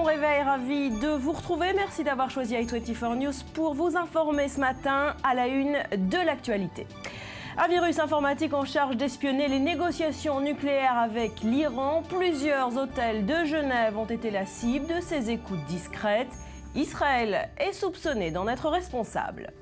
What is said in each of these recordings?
bon réveil, ravi de vous retrouver. Merci d'avoir choisi i24 News pour vous informer ce matin à la une de l'actualité. Un virus informatique en charge d'espionner les négociations nucléaires avec l'Iran. Plusieurs hôtels de Genève ont été la cible de ces écoutes discrètes. Israël est soupçonné d'en être responsable.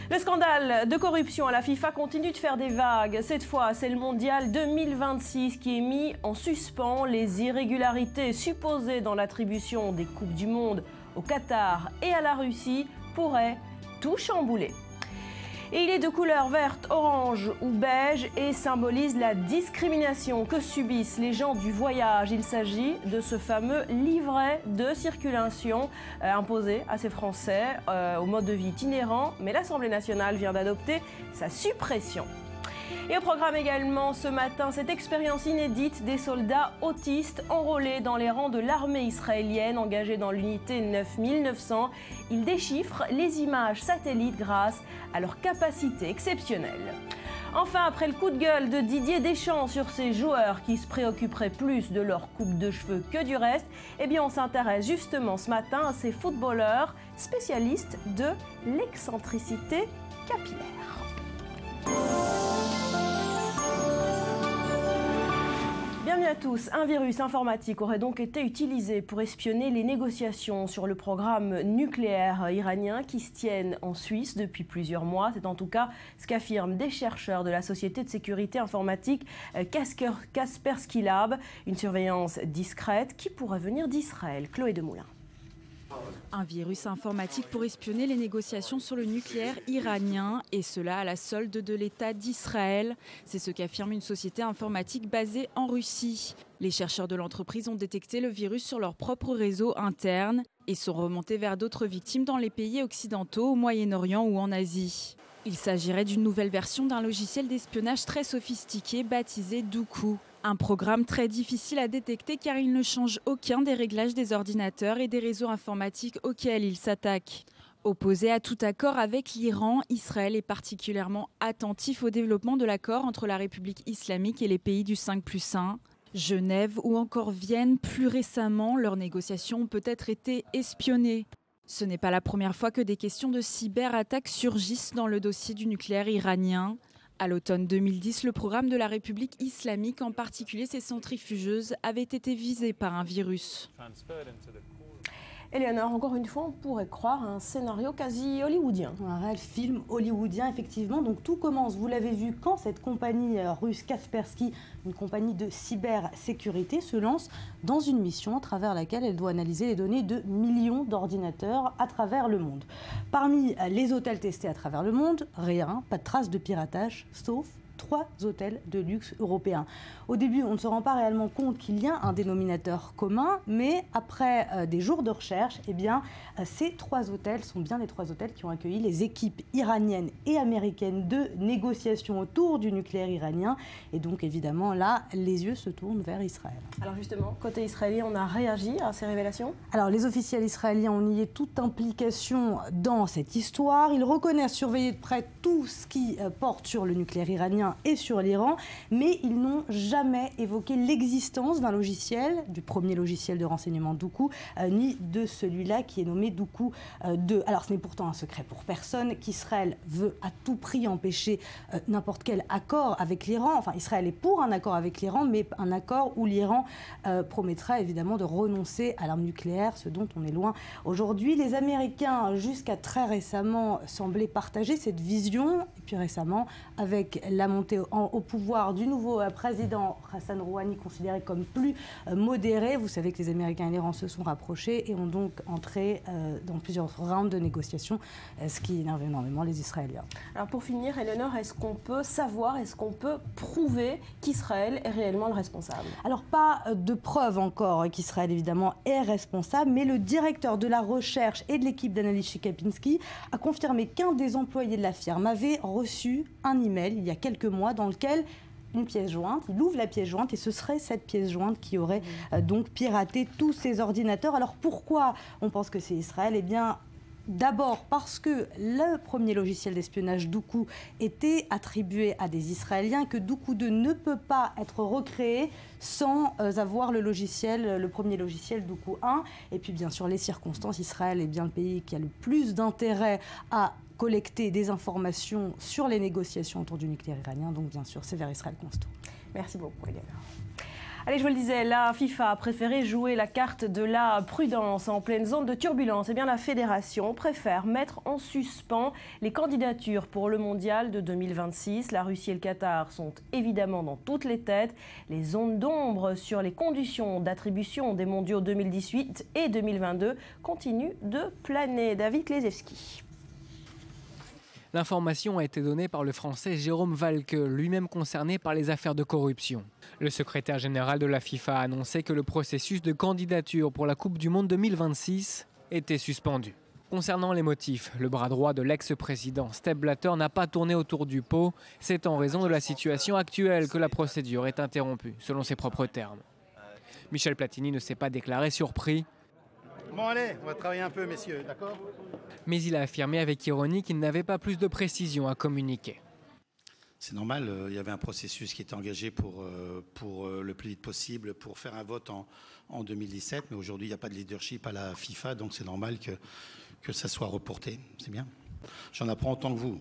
Le scandale de corruption à la FIFA continue de faire des vagues. Cette fois, c'est le mondial 2026 qui est mis en suspens. Les irrégularités supposées dans l'attribution des Coupes du Monde au Qatar et à la Russie pourraient tout chambouler. Et il est de couleur verte, orange ou beige et symbolise la discrimination que subissent les gens du voyage. Il s'agit de ce fameux livret de circulation imposé à ces Français au mode de vie itinérant, mais l'Assemblée nationale vient d'adopter sa suppression. Et au programme également ce matin, cette expérience inédite des soldats autistes enrôlés dans les rangs de l'armée israélienne engagée dans l'unité 9900. Ils déchiffrent les images satellites grâce à leur capacité exceptionnelle. Enfin, après le coup de gueule de Didier Deschamps sur ces joueurs qui se préoccuperaient plus de leur coupe de cheveux que du reste, eh bien on s'intéresse justement ce matin à ces footballeurs spécialistes de l'excentricité capillaire. Bienvenue à tous. Un virus informatique aurait donc été utilisé pour espionner les négociations sur le programme nucléaire iranien qui se tiennent en Suisse depuis plusieurs mois. C'est en tout cas ce qu'affirment des chercheurs de la société de sécurité informatique Kaspersky Lab. Une surveillance discrète qui pourrait venir d'Israël. Chloé Demoulin. Un virus informatique pour espionner les négociations sur le nucléaire iranien, et cela à la solde de l'État d'Israël. C'est ce qu'affirme une société informatique basée en Russie. Les chercheurs de l'entreprise ont détecté le virus sur leur propre réseau interne et sont remontés vers d'autres victimes dans les pays occidentaux, au Moyen-Orient ou en Asie. Il s'agirait d'une nouvelle version d'un logiciel d'espionnage très sophistiqué baptisé Duqu. Un programme très difficile à détecter car il ne change aucun des réglages des ordinateurs et des réseaux informatiques auxquels il s'attaque. Opposé à tout accord avec l'Iran, Israël est particulièrement attentif au développement de l'accord entre la République islamique et les pays du 5+1. Genève ou encore Vienne, plus récemment, leurs négociations ont peut-être été espionnées. Ce n'est pas la première fois que des questions de cyberattaques surgissent dans le dossier du nucléaire iranien. À l'automne 2010, le programme de la République islamique, en particulier ses centrifugeuses, avait été visé par un virus. Éléonore, encore une fois, on pourrait croire un scénario quasi hollywoodien. Un réel film hollywoodien, effectivement. Donc tout commence, vous l'avez vu, quand cette compagnie russe Kaspersky, une compagnie de cybersécurité, se lance dans une mission à travers laquelle elle doit analyser les données de millions d'ordinateurs à travers le monde. Parmi les hôtels testés à travers le monde, rien, pas de traces de piratage, sauf 3 hôtels de luxe européens. Au début, on ne se rend pas réellement compte qu'il y a un dénominateur commun, mais après des jours de recherche, eh bien, ces 3 hôtels sont bien les 3 hôtels qui ont accueilli les équipes iraniennes et américaines de négociation autour du nucléaire iranien. Et donc, évidemment, là, les yeux se tournent vers Israël. Alors justement, côté israélien, on a réagi à ces révélations? Alors, les officiels israéliens ont nié toute implication dans cette histoire. Ils reconnaissent surveiller de près tout ce qui porte sur le nucléaire iranien et sur l'Iran, mais ils n'ont jamais évoqué l'existence d'un logiciel, du premier logiciel de renseignement Duqu, ni de celui-là qui est nommé Duqu 2. Alors ce n'est pourtant un secret pour personne qu'Israël veut à tout prix empêcher n'importe quel accord avec l'Iran. Enfin, Israël est pour un accord avec l'Iran, mais un accord où l'Iran promettra évidemment de renoncer à l'arme nucléaire, ce dont on est loin aujourd'hui. Les Américains, jusqu'à très récemment, semblaient partager cette vision, et puis récemment, avec la montée au pouvoir du nouveau président Hassan Rouhani, considéré comme plus modéré. Vous savez que les Américains et l'Iran se sont rapprochés et ont donc entré dans plusieurs rounds de négociations, ce qui énerve énormément les Israéliens. Alors pour finir, Éléonore, est-ce qu'on peut savoir, est-ce qu'on peut prouver qu'Israël est réellement le responsable? Alors pas de preuve encore qu'Israël évidemment est responsable, mais le directeur de la recherche et de l'équipe d'analyse chez Kaspersky a confirmé qu'un des employés de la firme avait reçu un email il y a quelques mois dans lequel une pièce jointe, il ouvre la pièce jointe et ce serait cette pièce jointe qui aurait donc piraté tous ces ordinateurs. Alors pourquoi on pense que c'est Israël? Eh bien, D'abord parce que le premier logiciel d'espionnage Doku était attribué à des Israéliens, que Doku 2 ne peut pas être recréé sans avoir le premier logiciel Doku 1. Et puis bien sûr les circonstances, Israël est bien le pays qui a le plus d'intérêt à collecter des informations sur les négociations autour du nucléaire iranien. Donc bien sûr c'est vers Israël qu'on se tourne. Merci beaucoup Eliana. Allez, je vous le disais, la FIFA a préféré jouer la carte de la prudence en pleine zone de turbulence. Eh bien, la fédération préfère mettre en suspens les candidatures pour le mondial de 2026. La Russie et le Qatar sont évidemment dans toutes les têtes. Les zones d'ombre sur les conditions d'attribution des mondiaux 2018 et 2022 continuent de planer. David Klezewski. L'information a été donnée par le Français Jérôme Valque, lui-même concerné par les affaires de corruption. Le secrétaire général de la FIFA a annoncé que le processus de candidature pour la Coupe du Monde 2026 était suspendu. Concernant les motifs, le bras droit de l'ex-président Sepp Blatter n'a pas tourné autour du pot. C'est en raison de la situation actuelle que la procédure est interrompue, selon ses propres termes. Michel Platini ne s'est pas déclaré surpris. Bon allez, on va travailler un peu messieurs, d'accord ? Mais il a affirmé avec ironie qu'il n'avait pas plus de précisions à communiquer. C'est normal, il y avait un processus qui était engagé pour le plus vite possible pour faire un vote en 2017, mais aujourd'hui il n'y a pas de leadership à la FIFA, donc c'est normal que ça soit reporté, c'est bien. J'en apprends autant que vous.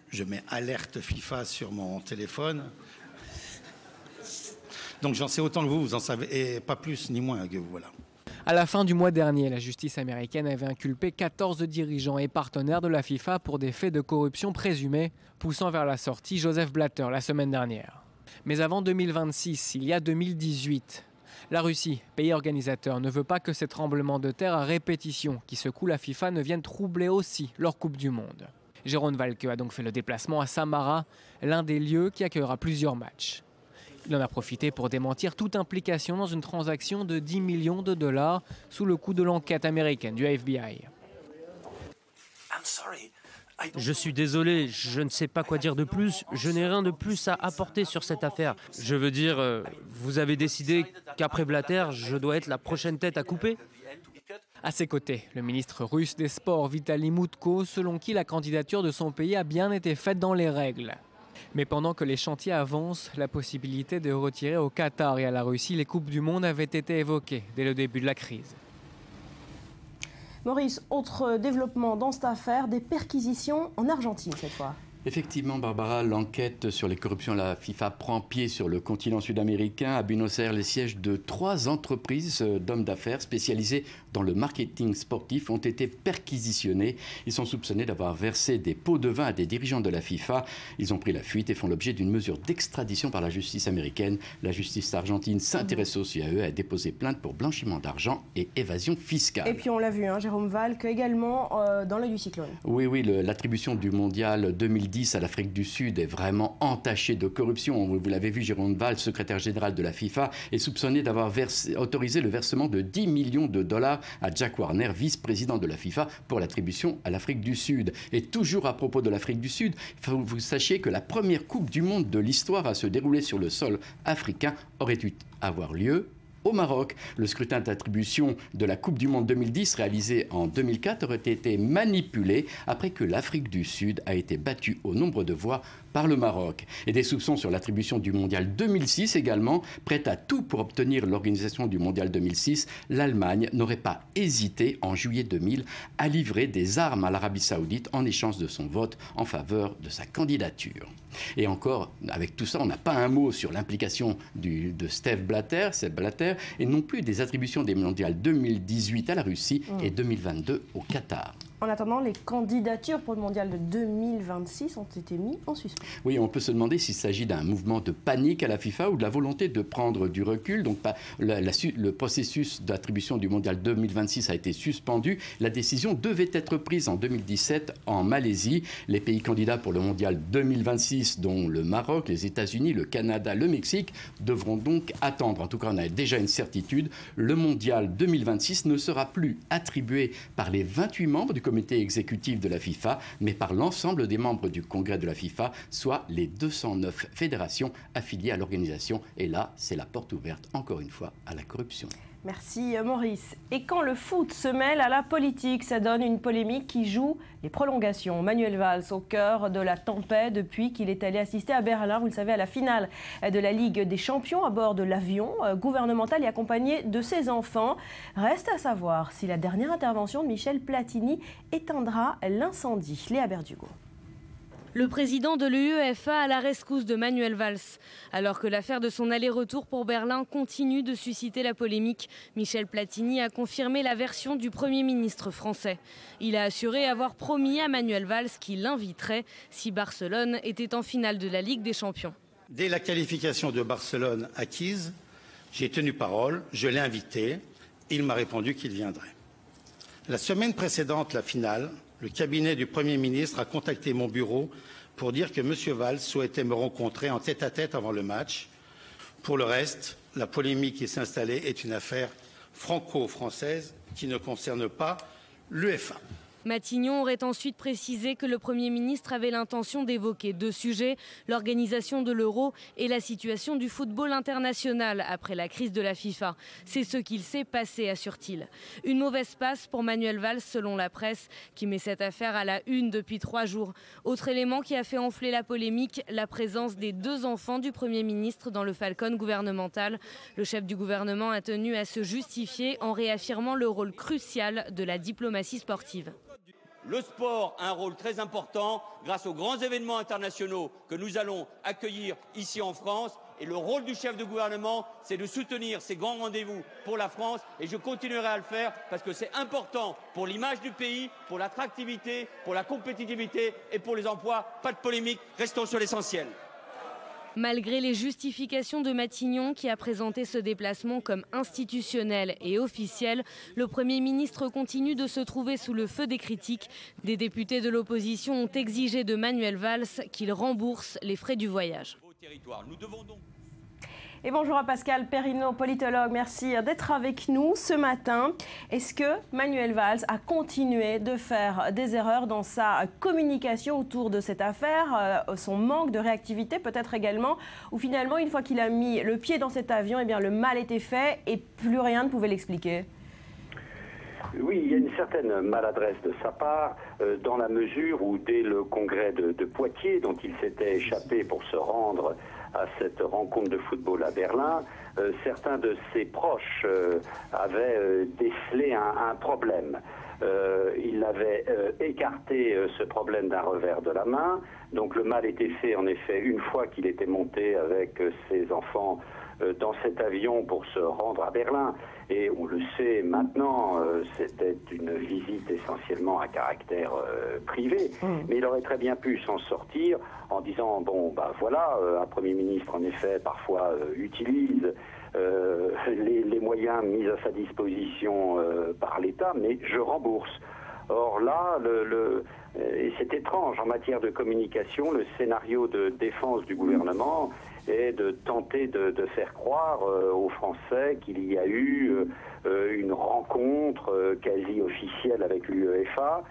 Je mets alerte FIFA sur mon téléphone, donc j'en sais autant que vous en savez, et pas plus ni moins que vous, voilà. À la fin du mois dernier, la justice américaine avait inculpé 14 dirigeants et partenaires de la FIFA pour des faits de corruption présumés, poussant vers la sortie Joseph Blatter la semaine dernière. Mais avant 2026, il y a 2018. La Russie, pays organisateur, ne veut pas que ces tremblements de terre à répétition qui secouent la FIFA ne viennent troubler aussi leur Coupe du Monde. Jérôme Valque a donc fait le déplacement à Samara, l'un des lieux qui accueillera plusieurs matchs. Il en a profité pour démentir toute implication dans une transaction de 10 millions de dollars sous le coup de l'enquête américaine du FBI. Je suis désolé, je ne sais pas quoi dire de plus. Je n'ai rien de plus à apporter sur cette affaire. Je veux dire, vous avez décidé qu'après Blatter, je dois être la prochaine tête à couper ? À ses côtés, le ministre russe des Sports Vitaly Mutko, selon qui la candidature de son pays a bien été faite dans les règles. Mais pendant que les chantiers avancent, la possibilité de retirer au Qatar et à la Russie les Coupes du Monde avait été évoquée dès le début de la crise. Maurice, autre développement dans cette affaire, des perquisitions en Argentine cette fois. Effectivement, Barbara, l'enquête sur les corruptions à la FIFA prend pied sur le continent sud-américain. À Buenos Aires, les sièges de 3 entreprises d'hommes d'affaires spécialisées dans le marketing sportif ont été perquisitionnés. Ils sont soupçonnés d'avoir versé des pots de vin à des dirigeants de la FIFA. Ils ont pris la fuite et font l'objet d'une mesure d'extradition par la justice américaine. La justice argentine s'intéresse aussi à eux et a déposé plainte pour blanchiment d'argent et évasion fiscale. Et puis on l'a vu, Jérôme Valque également dans l'œil du cyclone. Oui, l'attribution du mondial 2010 à l'Afrique du Sud est vraiment entachée de corruption. Vous l'avez vu, Jérôme Valls, secrétaire général de la FIFA, est soupçonné d'avoir autorisé le versement de 10 millions de dollars à Jack Warner, vice-président de la FIFA, pour l'attribution à l'Afrique du Sud. Et toujours à propos de l'Afrique du Sud, il faut que vous sachiez que la première Coupe du Monde de l'histoire à se dérouler sur le sol africain aurait dû avoir lieu au Maroc. Le scrutin d'attribution de la Coupe du Monde 2010, réalisé en 2004, aurait été manipulé après que l'Afrique du Sud a été battue au nombre de voix par le Maroc. Et des soupçons sur l'attribution du Mondial 2006 également. Prête à tout pour obtenir l'organisation du Mondial 2006, l'Allemagne n'aurait pas hésité en juillet 2000 à livrer des armes à l'Arabie Saoudite en échange de son vote en faveur de sa candidature. Et encore, avec tout ça, on n'a pas un mot sur l'implication de Sepp Blatter, et non plus des attributions des mondiales 2018 à la Russie et 2022 au Qatar. En attendant, les candidatures pour le mondial de 2026 ont été mises en suspens. Oui, on peut se demander s'il s'agit d'un mouvement de panique à la FIFA ou de la volonté de prendre du recul. Donc, le processus d'attribution du mondial 2026 a été suspendu. La décision devait être prise en 2017 en Malaisie. Les pays candidats pour le mondial 2026, dont le Maroc, les États-Unis, le Canada, le Mexique, devront donc attendre. En tout cas, on a déjà une certitude. Le mondial 2026 ne sera plus attribué par les 28 membres du comité exécutif de la FIFA, mais par l'ensemble des membres du congrès de la FIFA, soit les 209 fédérations affiliées à l'organisation. Et là, c'est la porte ouverte, encore une fois, à la corruption. Merci Maurice. Et quand le foot se mêle à la politique, ça donne une polémique qui joue les prolongations. Manuel Valls au cœur de la tempête depuis qu'il est allé assister à Berlin, vous le savez, à la finale de la Ligue des Champions à bord de l'avion gouvernemental et accompagné de ses enfants. Reste à savoir si la dernière intervention de Michel Platini éteindra l'incendie. Léa Berdugo. Le président de l'UEFA à la rescousse de Manuel Valls. Alors que l'affaire de son aller-retour pour Berlin continue de susciter la polémique, Michel Platini a confirmé la version du Premier ministre français. Il a assuré avoir promis à Manuel Valls qu'il l'inviterait si Barcelone était en finale de la Ligue des Champions. Dès la qualification de Barcelone acquise, j'ai tenu parole, je l'ai invité, il m'a répondu qu'il viendrait. La semaine précédente, la finale, le cabinet du Premier ministre a contacté mon bureau pour dire que M. Valls souhaitait me rencontrer en tête-à-tête avant le match. Pour le reste, la polémique qui s'est installée est une affaire franco-française qui ne concerne pas l'UEFA. Matignon aurait ensuite précisé que le Premier ministre avait l'intention d'évoquer deux sujets, l'organisation de l'Euro et la situation du football international après la crise de la FIFA. C'est ce qu'il s'est passé, assure-t-il. Une mauvaise passe pour Manuel Valls selon la presse qui met cette affaire à la une depuis 3 jours. Autre élément qui a fait enfler la polémique, la présence des 2 enfants du Premier ministre dans le Falcon gouvernemental. Le chef du gouvernement a tenu à se justifier en réaffirmant le rôle crucial de la diplomatie sportive. Le sport a un rôle très important grâce aux grands événements internationaux que nous allons accueillir ici en France. Et le rôle du chef de gouvernement, c'est de soutenir ces grands rendez-vous pour la France. Et je continuerai à le faire parce que c'est important pour l'image du pays, pour l'attractivité, pour la compétitivité et pour les emplois. Pas de polémique, restons sur l'essentiel. Malgré les justifications de Matignon qui a présenté ce déplacement comme institutionnel et officiel, le Premier ministre continue de se trouver sous le feu des critiques. Des députés de l'opposition ont exigé de Manuel Valls qu'il rembourse les frais du voyage. Et bonjour à Pascal Perrineau, politologue. Merci d'être avec nous ce matin. Est-ce que Manuel Valls a continué de faire des erreurs dans sa communication autour de cette affaire, son manque de réactivité peut-être également, ou finalement, une fois qu'il a mis le pied dans cet avion, eh bien, le mal était fait et plus rien ne pouvait l'expliquer? Oui, il y a une certaine maladresse de sa part, dans la mesure où dès le congrès de Poitiers, dont il s'était échappé pour se rendre à cette rencontre de football à Berlin, certains de ses proches avaient décelé un problème. Il avait écarté ce problème d'un revers de la main, donc le mal était fait en effet une fois qu'il était monté avec ses enfants dans cet avion pour se rendre à Berlin. Et on le sait maintenant, c'était une visite essentiellement à caractère privé. Mais il aurait très bien pu s'en sortir en disant, bon, bah voilà, un Premier ministre en effet parfois utilise les moyens mis à sa disposition par l'État, mais je rembourse. Or là, et c'est étrange, en matière de communication, le scénario de défense du gouvernement est de tenter de faire croire aux Français qu'il y a eu une rencontre quasi officielle avec l'UEFA.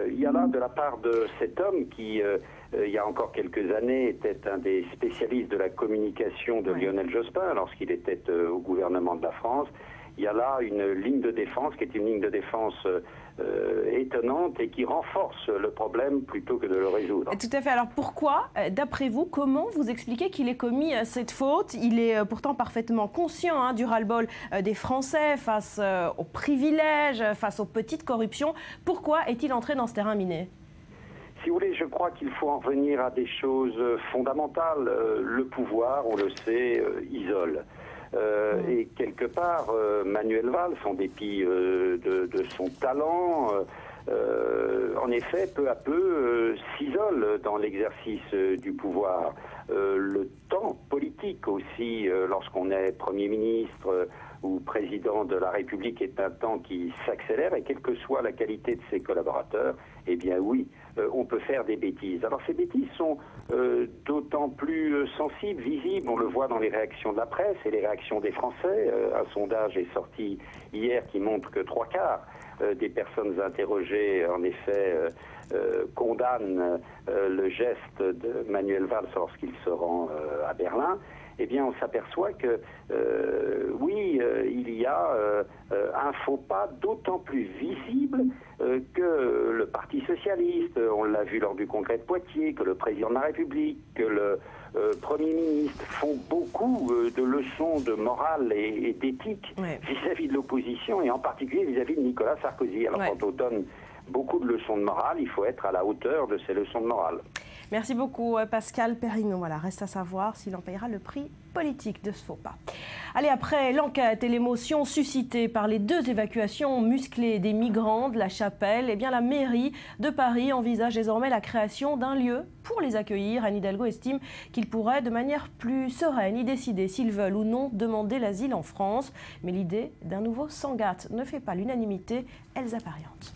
Il y a là, de la part de cet homme qui, il y a encore quelques années, était un des spécialistes de la communication de Lionel Jospin lorsqu'il était au gouvernement de la France, il y a là une ligne de défense qui est une ligne de défense étonnante et qui renforce le problème plutôt que de le résoudre. Tout à fait. Alors pourquoi, d'après vous, comment vous expliquez qu'il ait commis cette faute? Il est pourtant parfaitement conscient du ras-le-bol des Français face aux privilèges, face aux petites corruptions. Pourquoi est-il entré dans ce terrain miné? Si vous voulez, je crois qu'il faut en revenir à des choses fondamentales. Le pouvoir, on le sait, isole. Et quelque part, Manuel Valls, en dépit de son talent, en effet, peu à peu, s'isole dans l'exercice du pouvoir. Le temps politique aussi, lorsqu'on est Premier ministre ou Président de la République, est un temps qui s'accélère, et quelle que soit la qualité de ses collaborateurs, eh bien oui, on peut faire des bêtises. Alors ces bêtises sont d'autant plus sensibles, visibles, on le voit dans les réactions de la presse et les réactions des Français. Un sondage est sorti hier qui montre que 3/4 des personnes interrogées, en effet, condamnent le geste de Manuel Valls lorsqu'il se rend à Berlin. eh bien on s'aperçoit que il y a un faux pas d'autant plus visible que le Parti socialiste, on l'a vu lors du congrès de Poitiers, que le président de la République, que le Premier ministre font beaucoup de leçons de morale et d'éthique vis-à-vis de l'opposition et en particulier vis-à-vis de Nicolas Sarkozy. Alors quand on donne beaucoup de leçons de morale, il faut être à la hauteur de ces leçons de morale. Merci beaucoup Pascal Perrineau. Voilà, reste à savoir s'il en payera le prix politique de ce faux pas. Allez, après l'enquête et l'émotion suscitée par les 2 évacuations musclées des migrants de la Chapelle, eh bien la mairie de Paris envisage désormais la création d'un lieu pour les accueillir. Anne Hidalgo estime qu'ils pourraient de manière plus sereine y décider s'ils veulent ou non demander l'asile en France. Mais l'idée d'un nouveau Sangatte ne fait pas l'unanimité. Elsa Pariante.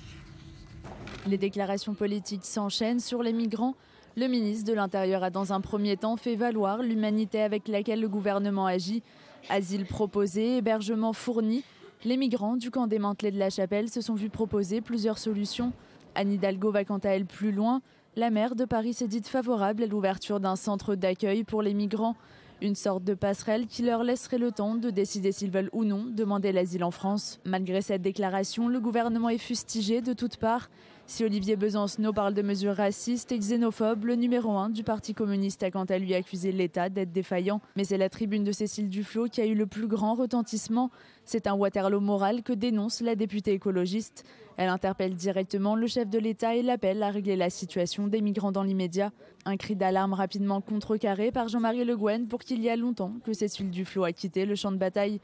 Les déclarations politiques s'enchaînent sur les migrants. Le ministre de l'Intérieur a dans un premier temps fait valoir l'humanité avec laquelle le gouvernement agit. Asile proposé, hébergement fourni. Les migrants du camp démantelé de la Chapelle se sont vus proposer plusieurs solutions. Anne Hidalgo va quant à elle plus loin. La maire de Paris s'est dite favorable à l'ouverture d'un centre d'accueil pour les migrants. Une sorte de passerelle qui leur laisserait le temps de décider s'ils veulent ou non demander l'asile en France. Malgré cette déclaration, le gouvernement est fustigé de toutes parts. Si Olivier Besancenot parle de mesures racistes et xénophobes, le numéro 1 du Parti communiste a quant à lui accusé l'État d'être défaillant. Mais c'est la tribune de Cécile Duflot qui a eu le plus grand retentissement. C'est un Waterloo moral que dénonce la députée écologiste. Elle interpelle directement le chef de l'État et l'appelle à régler la situation des migrants dans l'immédiat. Un cri d'alarme rapidement contrecarré par Jean-Marie Le Guen pour qu'il y a longtemps que Cécile Duflot a quitté le champ de bataille.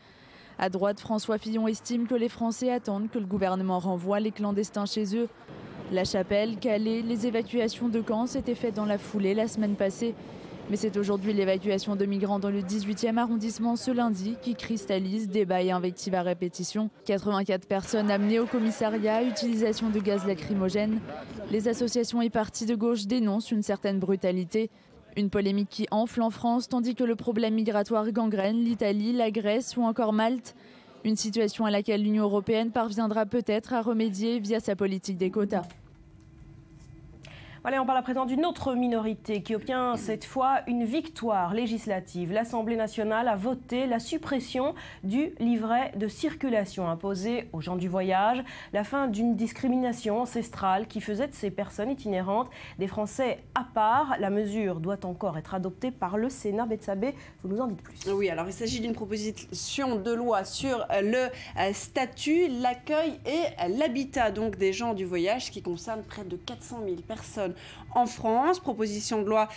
À droite, François Fillon estime que les Français attendent que le gouvernement renvoie les clandestins chez eux. La Chapelle, Calais, les évacuations de camps s'étaient faites dans la foulée la semaine passée. Mais c'est aujourd'hui l'évacuation de migrants dans le 18e arrondissement ce lundi qui cristallise débats et invectives à répétition. 84 personnes amenées au commissariat, utilisation de gaz lacrymogène. Les associations et partis de gauche dénoncent une certaine brutalité. Une polémique qui enfle en France tandis que le problème migratoire gangrène l'Italie, la Grèce ou encore Malte. Une situation à laquelle l'Union européenne parviendra peut-être à remédier via sa politique des quotas. Allez, on parle à présent d'une autre minorité qui obtient cette fois une victoire législative. L'Assemblée nationale a voté la suppression du livret de circulation imposé aux gens du voyage, la fin d'une discrimination ancestrale qui faisait de ces personnes itinérantes des Français à part. La mesure doit encore être adoptée par le Sénat. Betsabé, vous nous en dites plus. Oui, alors il s'agit d'une proposition de loi sur le statut, l'accueil et l'habitat donc des gens du voyage qui concerne près de 400 000 personnes en France. Proposition de loi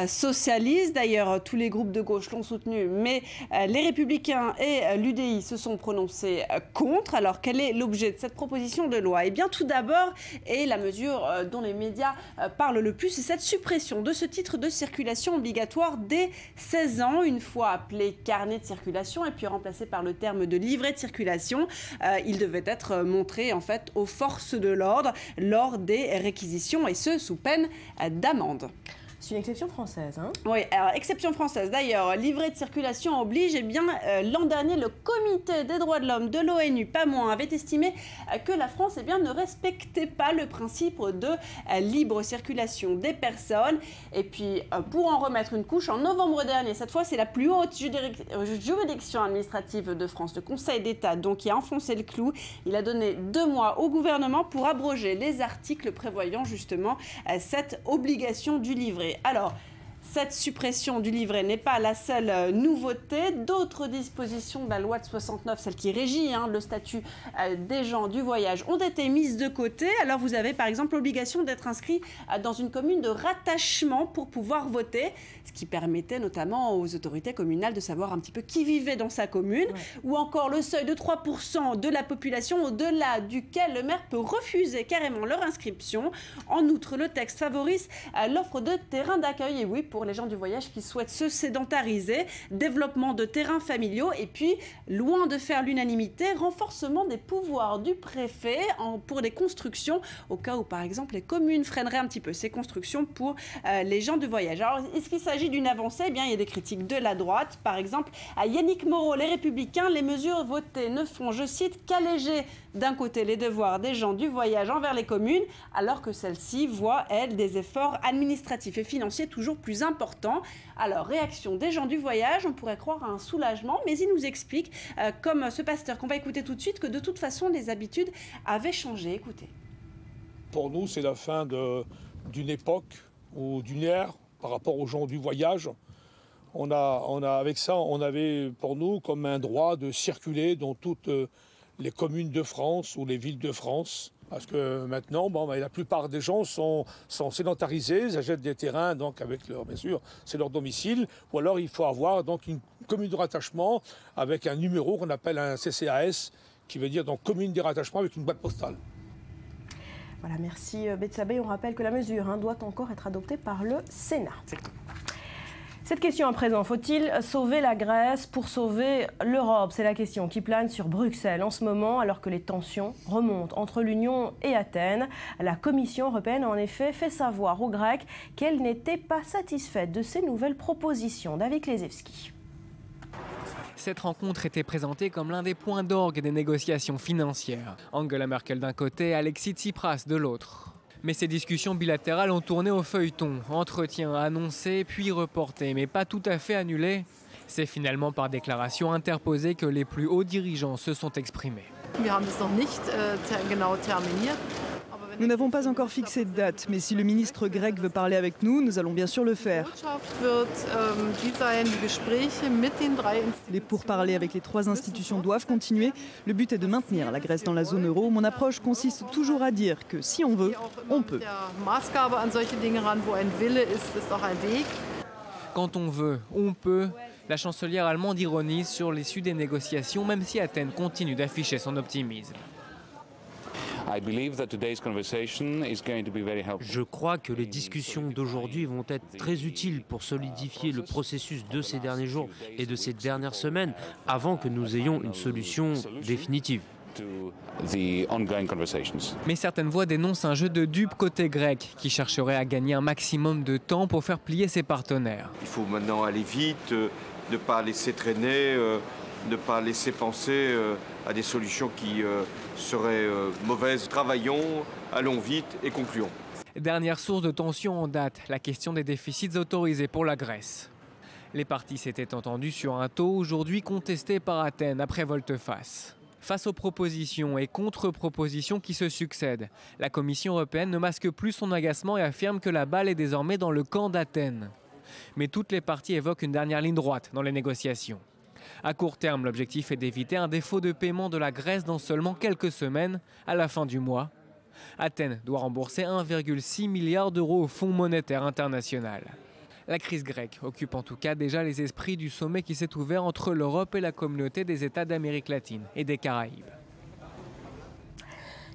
socialiste. D'ailleurs, tous les groupes de gauche l'ont soutenue, mais les Républicains et l'UDI se sont prononcés contre. Alors, quel est l'objet de cette proposition de loi ? Eh bien, tout d'abord, et la mesure dont les médias parlent le plus, c'est cette suppression de ce titre de circulation obligatoire dès 16 ans, une fois appelé carnet de circulation et puis remplacé par le terme de livret de circulation. Il devait être montré, en fait, aux forces de l'ordre lors des réquisitions, et ce, sous peine d'amende. C'est une exception française, hein ? Oui, alors exception française. D'ailleurs, livret de circulation oblige. Eh bien, l'an dernier, le Comité des droits de l'homme de l'ONU, pas moins, avait estimé que la France ne respectait pas le principe de libre circulation des personnes. Et puis, pour en remettre une couche, en novembre dernier, cette fois, c'est la plus haute juridiction administrative de France, le Conseil d'État, donc qui a enfoncé le clou. Il a donné 2 mois au gouvernement pour abroger les articles prévoyant justement cette obligation du livret. Alors, cette suppression du livret n'est pas la seule nouveauté. D'autres dispositions de la loi de 69, celle qui régit le statut des gens du voyage, ont été mises de côté. Alors vous avez par exemple l'obligation d'être inscrit dans une commune de rattachement pour pouvoir voter, ce qui permettait notamment aux autorités communales de savoir un petit peu qui vivait dans sa commune, ou encore le seuil de 3% de la population au-delà duquel le maire peut refuser carrément leur inscription. En outre, le texte favorise l'offre de terrains d'accueil, et oui, pour les gens du voyage qui souhaitent se sédentariser, développement de terrains familiaux, et puis, loin de faire l'unanimité, renforcement des pouvoirs du préfet pour les constructions, au cas où, par exemple, les communes freineraient un petit peu ces constructions pour les gens du voyage. Alors, est-ce qu'il s'agit d'une avancée ? Eh bien, il y a des critiques de la droite. Par exemple, à Yannick Moreau, les Républicains, les mesures votées ne font, je cite, qu'alléger d'un côté les devoirs des gens du voyage envers les communes, alors que celles-ci voient, elles, des efforts administratifs et financiers toujours plus importants. Alors, réaction des gens du voyage, on pourrait croire à un soulagement, mais ils nous expliquent, comme ce pasteur qu'on va écouter tout de suite, que de toute façon, les habitudes avaient changé. Écoutez. Pour nous, c'est la fin d'une époque ou d'une ère par rapport aux gens du voyage. Avec ça, on avait pour nous comme un droit de circuler dans toutes les communes de France ou les villes de France. Parce que maintenant, la plupart des gens sont sédentarisés, ils achètent des terrains, donc avec leur, bien sûr, c'est leur domicile. Ou alors il faut avoir donc une commune de rattachement avec un numéro qu'on appelle un CCAS, qui veut dire donc commune de rattachement avec une boîte postale. Voilà, merci Betsabé. On rappelle que la mesure doit encore être adoptée par le Sénat. Cette question à présent, faut-il sauver la Grèce pour sauver l'Europe? C'est la question qui plane sur Bruxelles en ce moment, alors que les tensions remontent entre l'Union et Athènes. La Commission européenne a en effet fait savoir aux Grecs qu'elle n'était pas satisfaite de ces nouvelles propositions. David Klezewski. Cette rencontre était présentée comme l'un des points d'orgue des négociations financières. Angela Merkel d'un côté, Alexis Tsipras de l'autre. Mais ces discussions bilatérales ont tourné au feuilleton. Entretiens annoncés puis reportés, mais pas tout à fait annulés. C'est finalement par déclaration interposée que les plus hauts dirigeants se sont exprimés. Nous n'avons pas encore fixé de date, mais si le ministre grec veut parler avec nous, nous allons bien sûr le faire. Les pourparlers avec les 3 institutions doivent continuer. Le but est de maintenir la Grèce dans la zone euro. Mon approche consiste toujours à dire que si on veut, on peut. Quand on veut, on peut. La chancelière allemande ironise sur l'issue des négociations, même si Athènes continue d'afficher son optimisme. Je crois que les discussions d'aujourd'hui vont être très utiles pour solidifier le processus de ces derniers jours et de ces dernières semaines avant que nous ayons une solution définitive. Mais certaines voix dénoncent un jeu de dupes côté grec qui chercherait à gagner un maximum de temps pour faire plier ses partenaires. Il faut maintenant aller vite, ne pas laisser traîner, ne pas laisser penser à des solutions qui seraient mauvaises. Travaillons, allons vite et concluons. Dernière source de tension en date, la question des déficits autorisés pour la Grèce. Les parties s'étaient entendues sur un taux aujourd'hui contesté par Athènes après volte-face. Face aux propositions et contre-propositions qui se succèdent, la Commission européenne ne masque plus son agacement et affirme que la balle est désormais dans le camp d'Athènes. Mais toutes les parties évoquent une dernière ligne droite dans les négociations. À court terme, l'objectif est d'éviter un défaut de paiement de la Grèce dans seulement quelques semaines, à la fin du mois. Athènes doit rembourser 1,6 milliard d'euros au Fonds monétaire international. La crise grecque occupe en tout cas déjà les esprits du sommet qui s'est ouvert entre l'Europe et la communauté des États d'Amérique latine et des Caraïbes.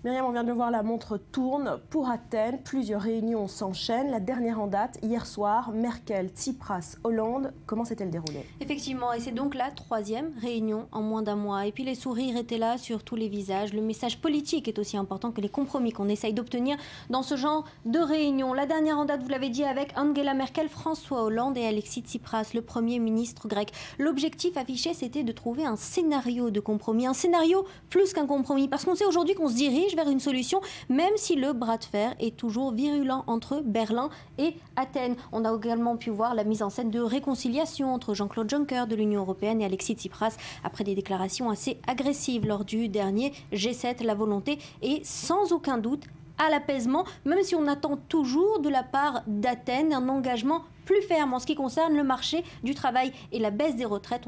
Myriam, on vient de le voir, la montre tourne pour Athènes. Plusieurs réunions s'enchaînent. La dernière en date, hier soir, Merkel, Tsipras, Hollande. Comment s'est-elle déroulée? Effectivement, et c'est donc la 3e réunion en moins d'un mois. Et puis les sourires étaient là sur tous les visages. Le message politique est aussi important que les compromis qu'on essaye d'obtenir dans ce genre de réunion. La dernière en date, vous l'avez dit, avec Angela Merkel, François Hollande et Alexis Tsipras, le Premier ministre grec. L'objectif affiché, c'était de trouver un scénario de compromis. Un scénario plus qu'un compromis. Parce qu'on sait aujourd'hui qu'on se dirige vers une solution, même si le bras de fer est toujours virulent entre Berlin et Athènes. On a également pu voir la mise en scène de réconciliation entre Jean-Claude Juncker de l'Union européenne et Alexis Tsipras après des déclarations assez agressives lors du dernier G7. La volonté est sans aucun doute à l'apaisement, même si on attend toujours de la part d'Athènes un engagement plus ferme en ce qui concerne le marché du travail et la baisse des retraites.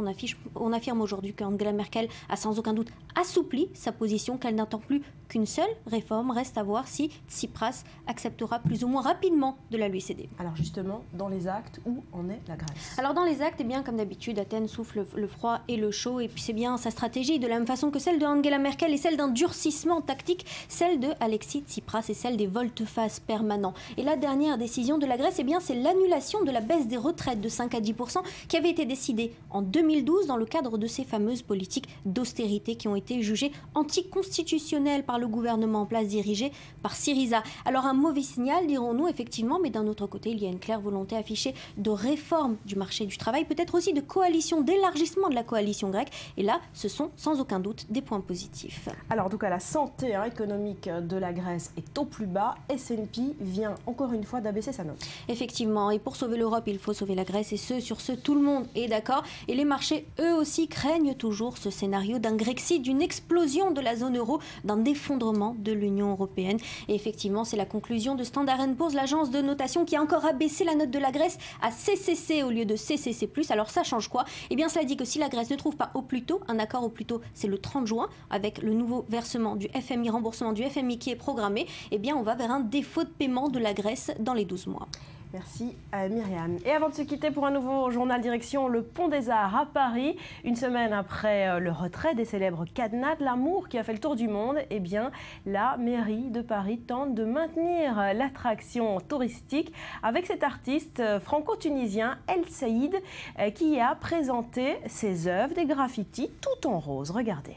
On affirme aujourd'hui qu'Angela Merkel a sans aucun doute assoupli sa position, qu'elle n'attend plus qu'une seule réforme. Reste à voir si Tsipras acceptera plus ou moins rapidement de la lui céder. Alors justement, dans les actes, où en est la Grèce? Alors dans les actes, eh bien, comme d'habitude, Athènes souffle le froid et le chaud, et puis c'est bien sa stratégie, de la même façon que celle de Angela Merkel et celle d'un durcissement tactique, celle de Alexis Tsipras et celle des volte-face permanents. Et la dernière décision de la Grèce, eh bien, c'est l'annulation de la baisse des retraites de 5 à 10% qui avait été décidée en 2012 dans le cadre de ces fameuses politiques d'austérité qui ont été jugées anticonstitutionnelles par le gouvernement en place dirigé par Syriza. Alors un mauvais signal, dirons-nous effectivement, mais d'un autre côté, il y a une claire volonté affichée de réforme du marché du travail, peut-être aussi de coalition, d'élargissement de la coalition grecque. Et là, ce sont sans aucun doute des points positifs. Alors en tout cas, la santé économique de la Grèce est au plus bas. S&P vient encore une fois d'abaisser sa note. Effectivement, et pour sauver l'Europe, il faut sauver la Grèce, et sur ce, tout le monde est d'accord. Et les marchés, eux aussi, craignent toujours ce scénario d'un Grexit, d'une explosion de la zone euro, d'un effondrement de l'Union européenne. Et effectivement, c'est la conclusion de Standard & Poor's, l'agence de notation qui a encore abaissé la note de la Grèce à CCC au lieu de CCC+. Alors ça change quoi? Eh bien, cela dit que si la Grèce ne trouve pas au plus tôt un accord au plus tôt, c'est le 30 juin, avec le nouveau versement du FMI, remboursement du FMI qui est programmé, eh bien, on va vers un défaut de paiement de la Grèce dans les 12 mois. Merci Myriam. Et avant de se quitter pour un nouveau journal direction le Pont des Arts à Paris, une semaine après le retrait des célèbres cadenas de l'amour qui a fait le tour du monde, eh bien la mairie de Paris tente de maintenir l'attraction touristique avec cet artiste franco-tunisien El Saïd qui a présenté ses œuvres, des graffitis tout en rose. Regardez.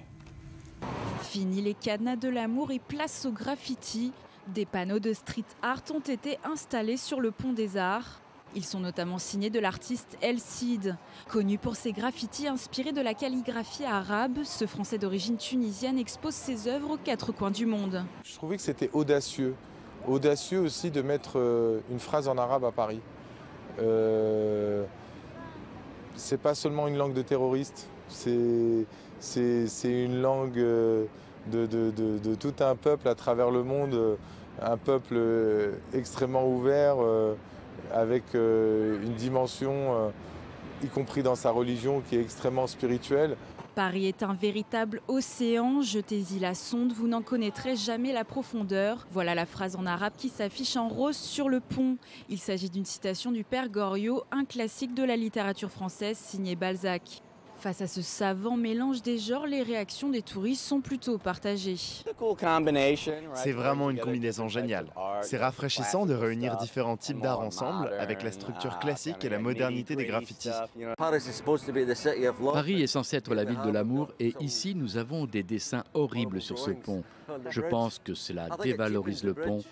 Fini les cadenas de l'amour et place au graffiti. Des panneaux de street art ont été installés sur le Pont des Arts. Ils sont notamment signés de l'artiste El Saïd. Connu pour ses graffitis inspirés de la calligraphie arabe, ce Français d'origine tunisienne expose ses œuvres aux quatre coins du monde. Je trouvais que c'était audacieux. Audacieux aussi de mettre une phrase en arabe à Paris. C'est pas seulement une langue de terroriste, c'est une langue de tout un peuple à travers le monde, un peuple extrêmement ouvert, avec une dimension, y compris dans sa religion, qui est extrêmement spirituelle. Paris est un véritable océan, jetez-y la sonde, vous n'en connaîtrez jamais la profondeur. Voilà la phrase en arabe qui s'affiche en rose sur le pont. Il s'agit d'une citation du père Goriot, un classique de la littérature française signé Balzac. Face à ce savant mélange des genres, les réactions des touristes sont plutôt partagées. C'est vraiment une combinaison géniale. C'est rafraîchissant de réunir différents types d'art ensemble, avec la structure classique et la modernité des graffitis. Paris est censé être la ville de l'amour et ici nous avons des dessins horribles sur ce pont. Je pense que cela dévalorise le pont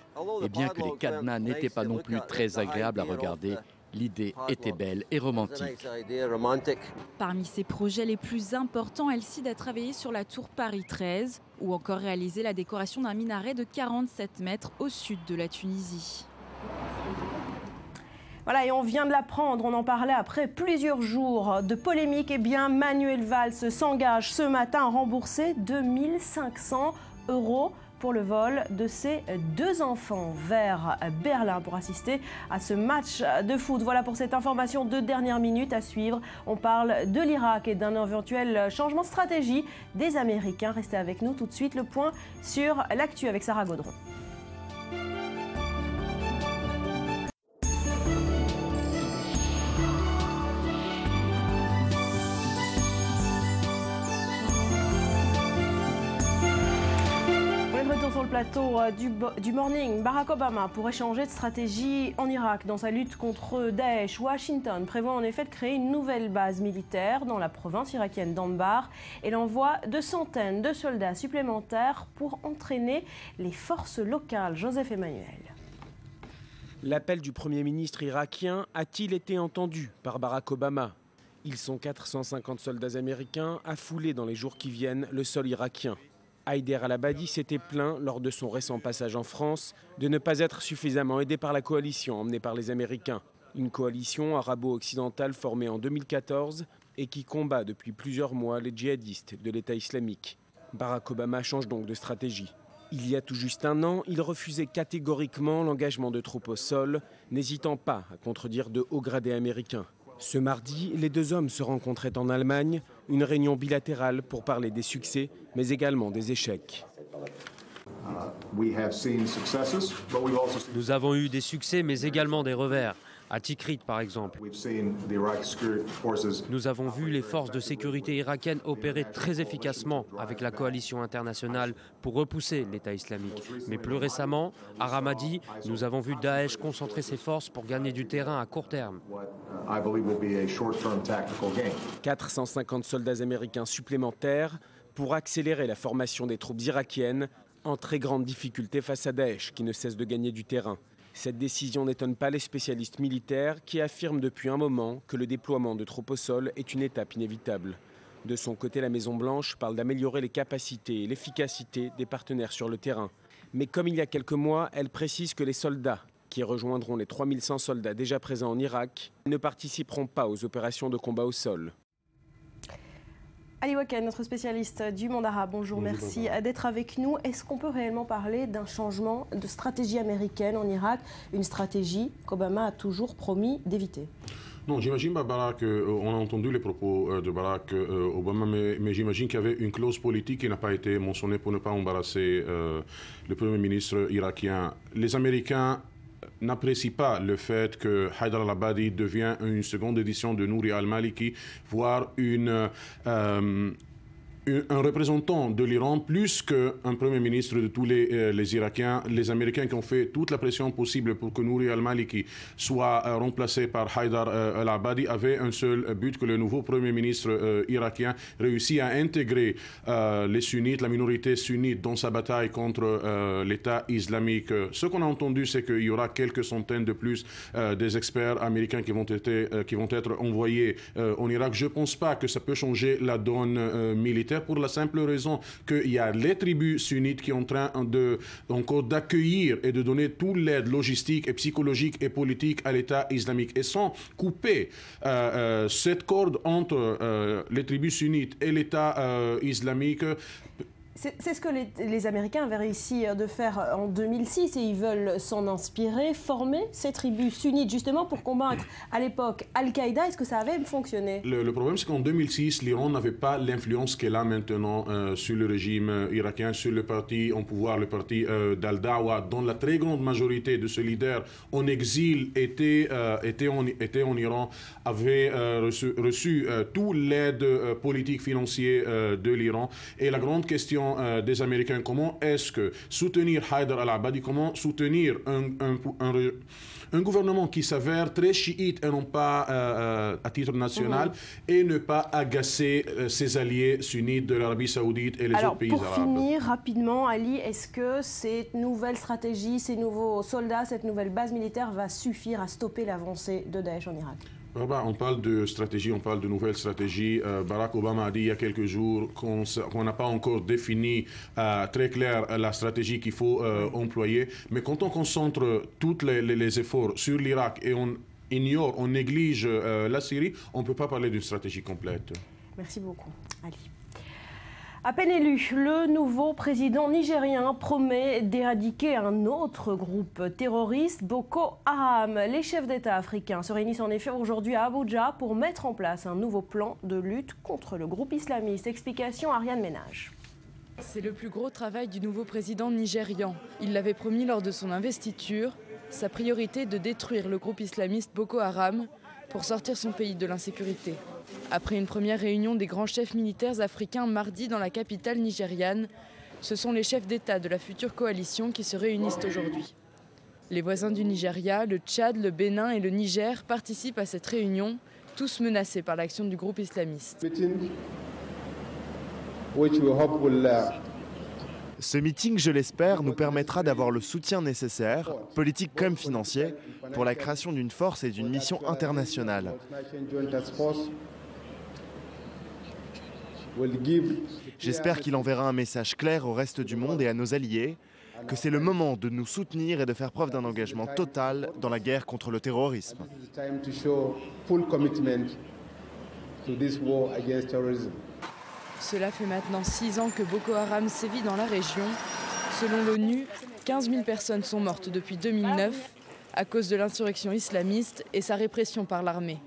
et bien que les cadenas n'étaient pas non plus très agréables à regarder, l'idée était belle et romantique. Parmi ses projets les plus importants, El Saïd a travaillé sur la tour Paris 13 ou encore réalisé la décoration d'un minaret de 47 mètres au sud de la Tunisie. Voilà, et on vient de l'apprendre, on en parlait après plusieurs jours de polémique. Eh bien, Manuel Valls s'engage ce matin à rembourser 2 500 € pour le vol de ses 2 enfants vers Berlin pour assister à ce match de foot. Voilà pour cette information de dernière minute à suivre. On parle de l'Irak et d'un éventuel changement de stratégie des Américains. Restez avec nous tout de suite. Le point sur l'actu avec Sarah Gaudron. Sur le plateau du Morning, Barack Obama pourrait changer de stratégie en Irak dans sa lutte contre Daesh. Washington prévoit en effet de créer une nouvelle base militaire dans la province irakienne d'Anbar et l'envoi de centaines de soldats supplémentaires pour entraîner les forces locales. Joseph Emmanuel. L'appel du Premier ministre irakien a-t-il été entendu par Barack Obama? Ils sont 450 soldats américains à fouler dans les jours qui viennent le sol irakien. Haider al-Abadi s'était plaint lors de son récent passage en France de ne pas être suffisamment aidé par la coalition emmenée par les Américains. Une coalition arabo-occidentale formée en 2014 et qui combat depuis plusieurs mois les djihadistes de l'État islamique. Barack Obama change donc de stratégie. Il y a tout juste un an, il refusait catégoriquement l'engagement de troupes au sol, n'hésitant pas à contredire de hauts gradés américains. Ce mardi, les 2 hommes se rencontraient en Allemagne, une réunion bilatérale pour parler des succès, mais également des échecs. Nous avons eu des succès, mais également des revers. À Tikrit, par exemple. Nous avons vu les forces de sécurité irakiennes opérer très efficacement avec la coalition internationale pour repousser l'État islamique. Mais plus récemment, à Ramadi, nous avons vu Daesh concentrer ses forces pour gagner du terrain à court terme. 450 soldats américains supplémentaires pour accélérer la formation des troupes irakiennes en très grande difficulté face à Daesh qui ne cesse de gagner du terrain. Cette décision n'étonne pas les spécialistes militaires qui affirment depuis un moment que le déploiement de troupes au sol est une étape inévitable. De son côté, la Maison-Blanche parle d'améliorer les capacités et l'efficacité des partenaires sur le terrain. Mais comme il y a quelques mois, elle précise que les soldats, qui rejoindront les 3100 soldats déjà présents en Irak, ne participeront pas aux opérations de combat au sol. Ali Waken, notre spécialiste du monde arabe, bonjour, merci d'être avec nous. Est-ce qu'on peut réellement parler d'un changement de stratégie américaine en Irak, une stratégie qu'Obama a toujours promis d'éviter? Non, j'imagine Barack, on a entendu les propos de Barack Obama, mais j'imagine qu'il y avait une clause politique qui n'a pas été mentionnée pour ne pas embarrasser le Premier ministre irakien. Les Américains n'apprécient pas le fait que Haïdar al-Abadi devient une seconde édition de Nouri al-Maliki, voire un représentant de l'Iran plus qu'un Premier ministre de tous les Irakiens. Les Américains qui ont fait toute la pression possible pour que Nouri al-Maliki soit remplacé par Haïdar al-Abadi avaient un seul but, que le nouveau Premier ministre irakien réussisse à intégrer les sunnites, la minorité sunnite dans sa bataille contre l'État islamique. Ce qu'on a entendu, c'est qu'il y aura quelques centaines de plus des experts américains qui vont être envoyés en Irak. Je ne pense pas que ça peut changer la donne militaire, pour la simple raison qu'il y a les tribus sunnites qui sont en train encore d'accueillir et de donner toute l'aide logistique et psychologique et politique à l'État islamique. Et sans couper cette corde entre les tribus sunnites et l'État islamique, c'est ce que les Américains avaient réussi de faire en 2006 et ils veulent s'en inspirer, former ces tribus sunnites justement pour combattre à l'époque Al-Qaïda. Est-ce que ça avait fonctionné? Le problème, c'est qu'en 2006, l'Iran n'avait pas l'influence qu'elle a maintenant sur le régime irakien, sur le parti en pouvoir, le parti d'Al-Dawa, dont la très grande majorité de ce leader en exil était en Iran, avait reçu toute l'aide politique financière de l'Iran. Et la grande question des Américains, comment est-ce que soutenir Haïdar al-Abadi, comment soutenir un gouvernement qui s'avère très chiite et non pas à titre national, et ne pas agacer ses alliés sunnites de l'Arabie saoudite et les autres pays arabes. Pour finir rapidement, Ali, est-ce que cette nouvelle stratégie, ces nouveaux soldats, cette nouvelle base militaire va suffire à stopper l'avancée de Daesh en Irak? On parle de stratégie, on parle de nouvelles stratégies. Barack Obama a dit il y a quelques jours qu'on n'a pas encore défini très clair la stratégie qu'il faut employer. Mais quand on concentre tous les efforts sur l'Irak et on ignore, on néglige la Syrie, on ne peut pas parler d'une stratégie complète. Merci beaucoup, Ali. À peine élu, le nouveau président nigérien promet d'éradiquer un autre groupe terroriste, Boko Haram. Les chefs d'État africains se réunissent en effet aujourd'hui à Abuja pour mettre en place un nouveau plan de lutte contre le groupe islamiste. Explication Ariane Ménage. C'est le plus gros travail du nouveau président nigérian. Il l'avait promis lors de son investiture. Sa priorité est de détruire le groupe islamiste Boko Haram pour sortir son pays de l'insécurité. Après une première réunion des grands chefs militaires africains mardi dans la capitale nigériane, ce sont les chefs d'État de la future coalition qui se réunissent aujourd'hui. Les voisins du Nigeria, le Tchad, le Bénin et le Niger participent à cette réunion, tous menacés par l'action du groupe islamiste. Ce meeting, je l'espère, nous permettra d'avoir le soutien nécessaire, politique comme financier, pour la création d'une force et d'une mission internationale. J'espère qu'il enverra un message clair au reste du monde et à nos alliés, que c'est le moment de nous soutenir et de faire preuve d'un engagement total dans la guerre contre le terrorisme. Cela fait maintenant 6 ans que Boko Haram sévit dans la région. Selon l'ONU, 15 000 personnes sont mortes depuis 2009 à cause de l'insurrection islamiste et sa répression par l'armée.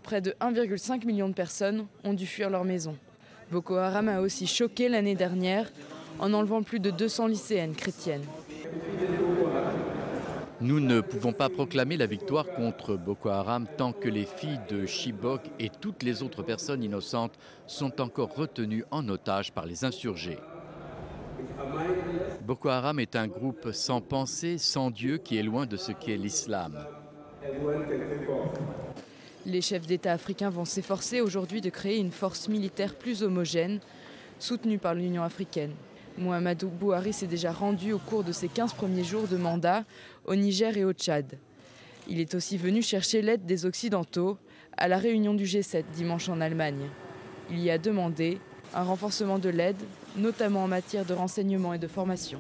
Près de 1,5 million de personnes ont dû fuir leur maison. Boko Haram a aussi choqué l'année dernière en enlevant plus de 200 lycéennes chrétiennes. Nous ne pouvons pas proclamer la victoire contre Boko Haram tant que les filles de Chibok et toutes les autres personnes innocentes sont encore retenues en otage par les insurgés. Boko Haram est un groupe sans pensée, sans Dieu, qui est loin de ce qu'est l'islam. Les chefs d'État africains vont s'efforcer aujourd'hui de créer une force militaire plus homogène, soutenue par l'Union africaine. Mouhamadou Bouhari s'est déjà rendu au cours de ses 15 premiers jours de mandat au Niger et au Tchad. Il est aussi venu chercher l'aide des Occidentaux à la réunion du G7 dimanche en Allemagne. Il y a demandé un renforcement de l'aide, notamment en matière de renseignement et de formation.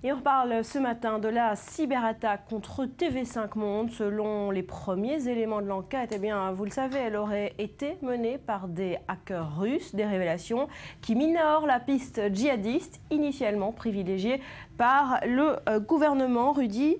Et on reparle ce matin de la cyberattaque contre TV5 Monde. Selon les premiers éléments de l'enquête, eh bien, vous le savez, elle aurait été menée par des hackers russes. Des révélations qui minorent la piste djihadiste, initialement privilégiée par le gouvernement. Rudy,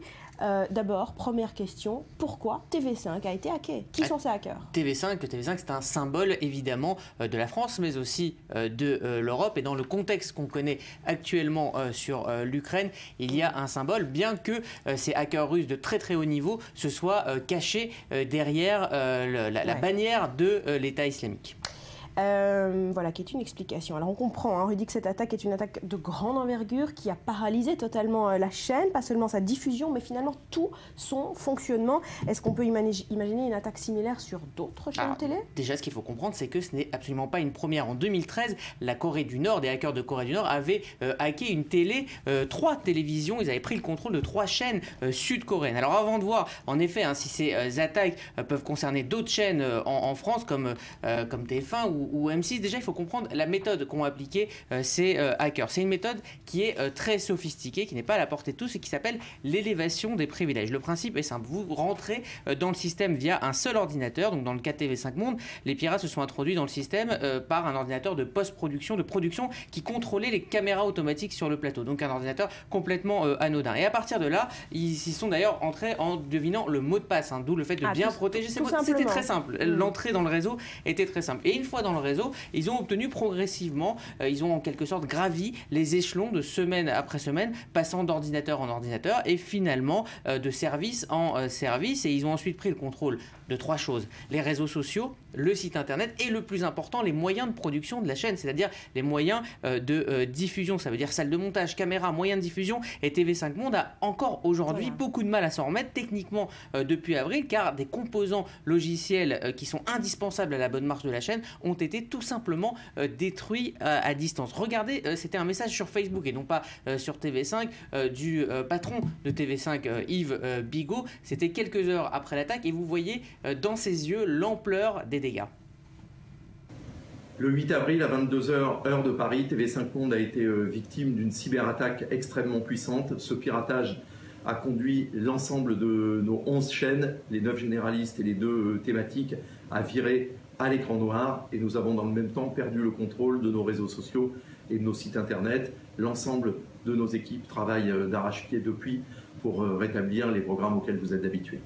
d'abord, première question, pourquoi TV5 a été hacké? Qui sont ces hackers? TV5, c'est un symbole évidemment de la France, mais aussi de l'Europe. Et dans le contexte qu'on connaît actuellement sur l'Ukraine, il y a un symbole, bien que ces hackers russes de très très haut niveau se soient cachés derrière la bannière de l'État islamique. Voilà, qui est une explication. Alors on comprend, hein, Rudy, que cette attaque est une attaque de grande envergure qui a paralysé totalement la chaîne, pas seulement sa diffusion, mais finalement tout son fonctionnement. Est-ce qu'on peut imaginer une attaque similaire sur d'autres chaînes télé? Déjà, ce qu'il faut comprendre, c'est que ce n'est absolument pas une première. En 2013, la Corée du Nord, des hackers de Corée du Nord avaient hacké une télé, 3 télévisions. Ils avaient pris le contrôle de 3 chaînes sud-coréennes. Alors avant de voir, en effet, hein, si ces attaques peuvent concerner d'autres chaînes en France, comme TF1 ou M6, déjà il faut comprendre la méthode qu'ont appliquée ces hackers. C'est une méthode qui est très sophistiquée, qui n'est pas à la portée de tous et qui s'appelle l'élévation des privilèges. Le principe est simple, vous rentrez dans le système via un seul ordinateur, donc dans le cas de TV5 Monde, les pirates se sont introduits dans le système par un ordinateur de post-production, de production qui contrôlait les caméras automatiques sur le plateau, donc un ordinateur complètement anodin. Et à partir de là, ils s'y sont d'ailleurs entrés en devinant le mot de passe, hein, d'où le fait de bien protéger ces mots. C'était très simple, l'entrée dans le réseau était très simple. Et une fois dans le réseau, ils ont obtenu progressivement, ils ont en quelque sorte gravi les échelons de semaine après semaine, passant d'ordinateur en ordinateur et finalement de service en service. Et ils ont ensuite pris le contrôle de 3 choses: les réseaux sociaux, le site internet et le plus important, les moyens de production de la chaîne, c'est-à-dire les moyens de diffusion. Ça veut dire salle de montage, caméra, moyens de diffusion. Et TV5 Monde a encore aujourd'hui beaucoup de mal à s'en remettre techniquement depuis avril, car des composants logiciels qui sont indispensables à la bonne marche de la chaîne ont été tout simplement détruits à distance. Regardez, c'était un message sur Facebook et non pas sur TV5 du patron de TV5, Yves Bigot. C'était quelques heures après l'attaque et vous voyez dans ses yeux l'ampleur des dégâts. Le 8 avril à 22h, heure de Paris, TV5 Monde a été victime d'une cyberattaque extrêmement puissante. Ce piratage a conduit l'ensemble de nos 11 chaînes, les 9 généralistes et les 2 thématiques, à virer à l'écran noir, et nous avons dans le même temps perdu le contrôle de nos réseaux sociaux et de nos sites internet. L'ensemble de nos équipes travaillent d'arrache-pied depuis pour rétablir les programmes auxquels vous êtes habitués.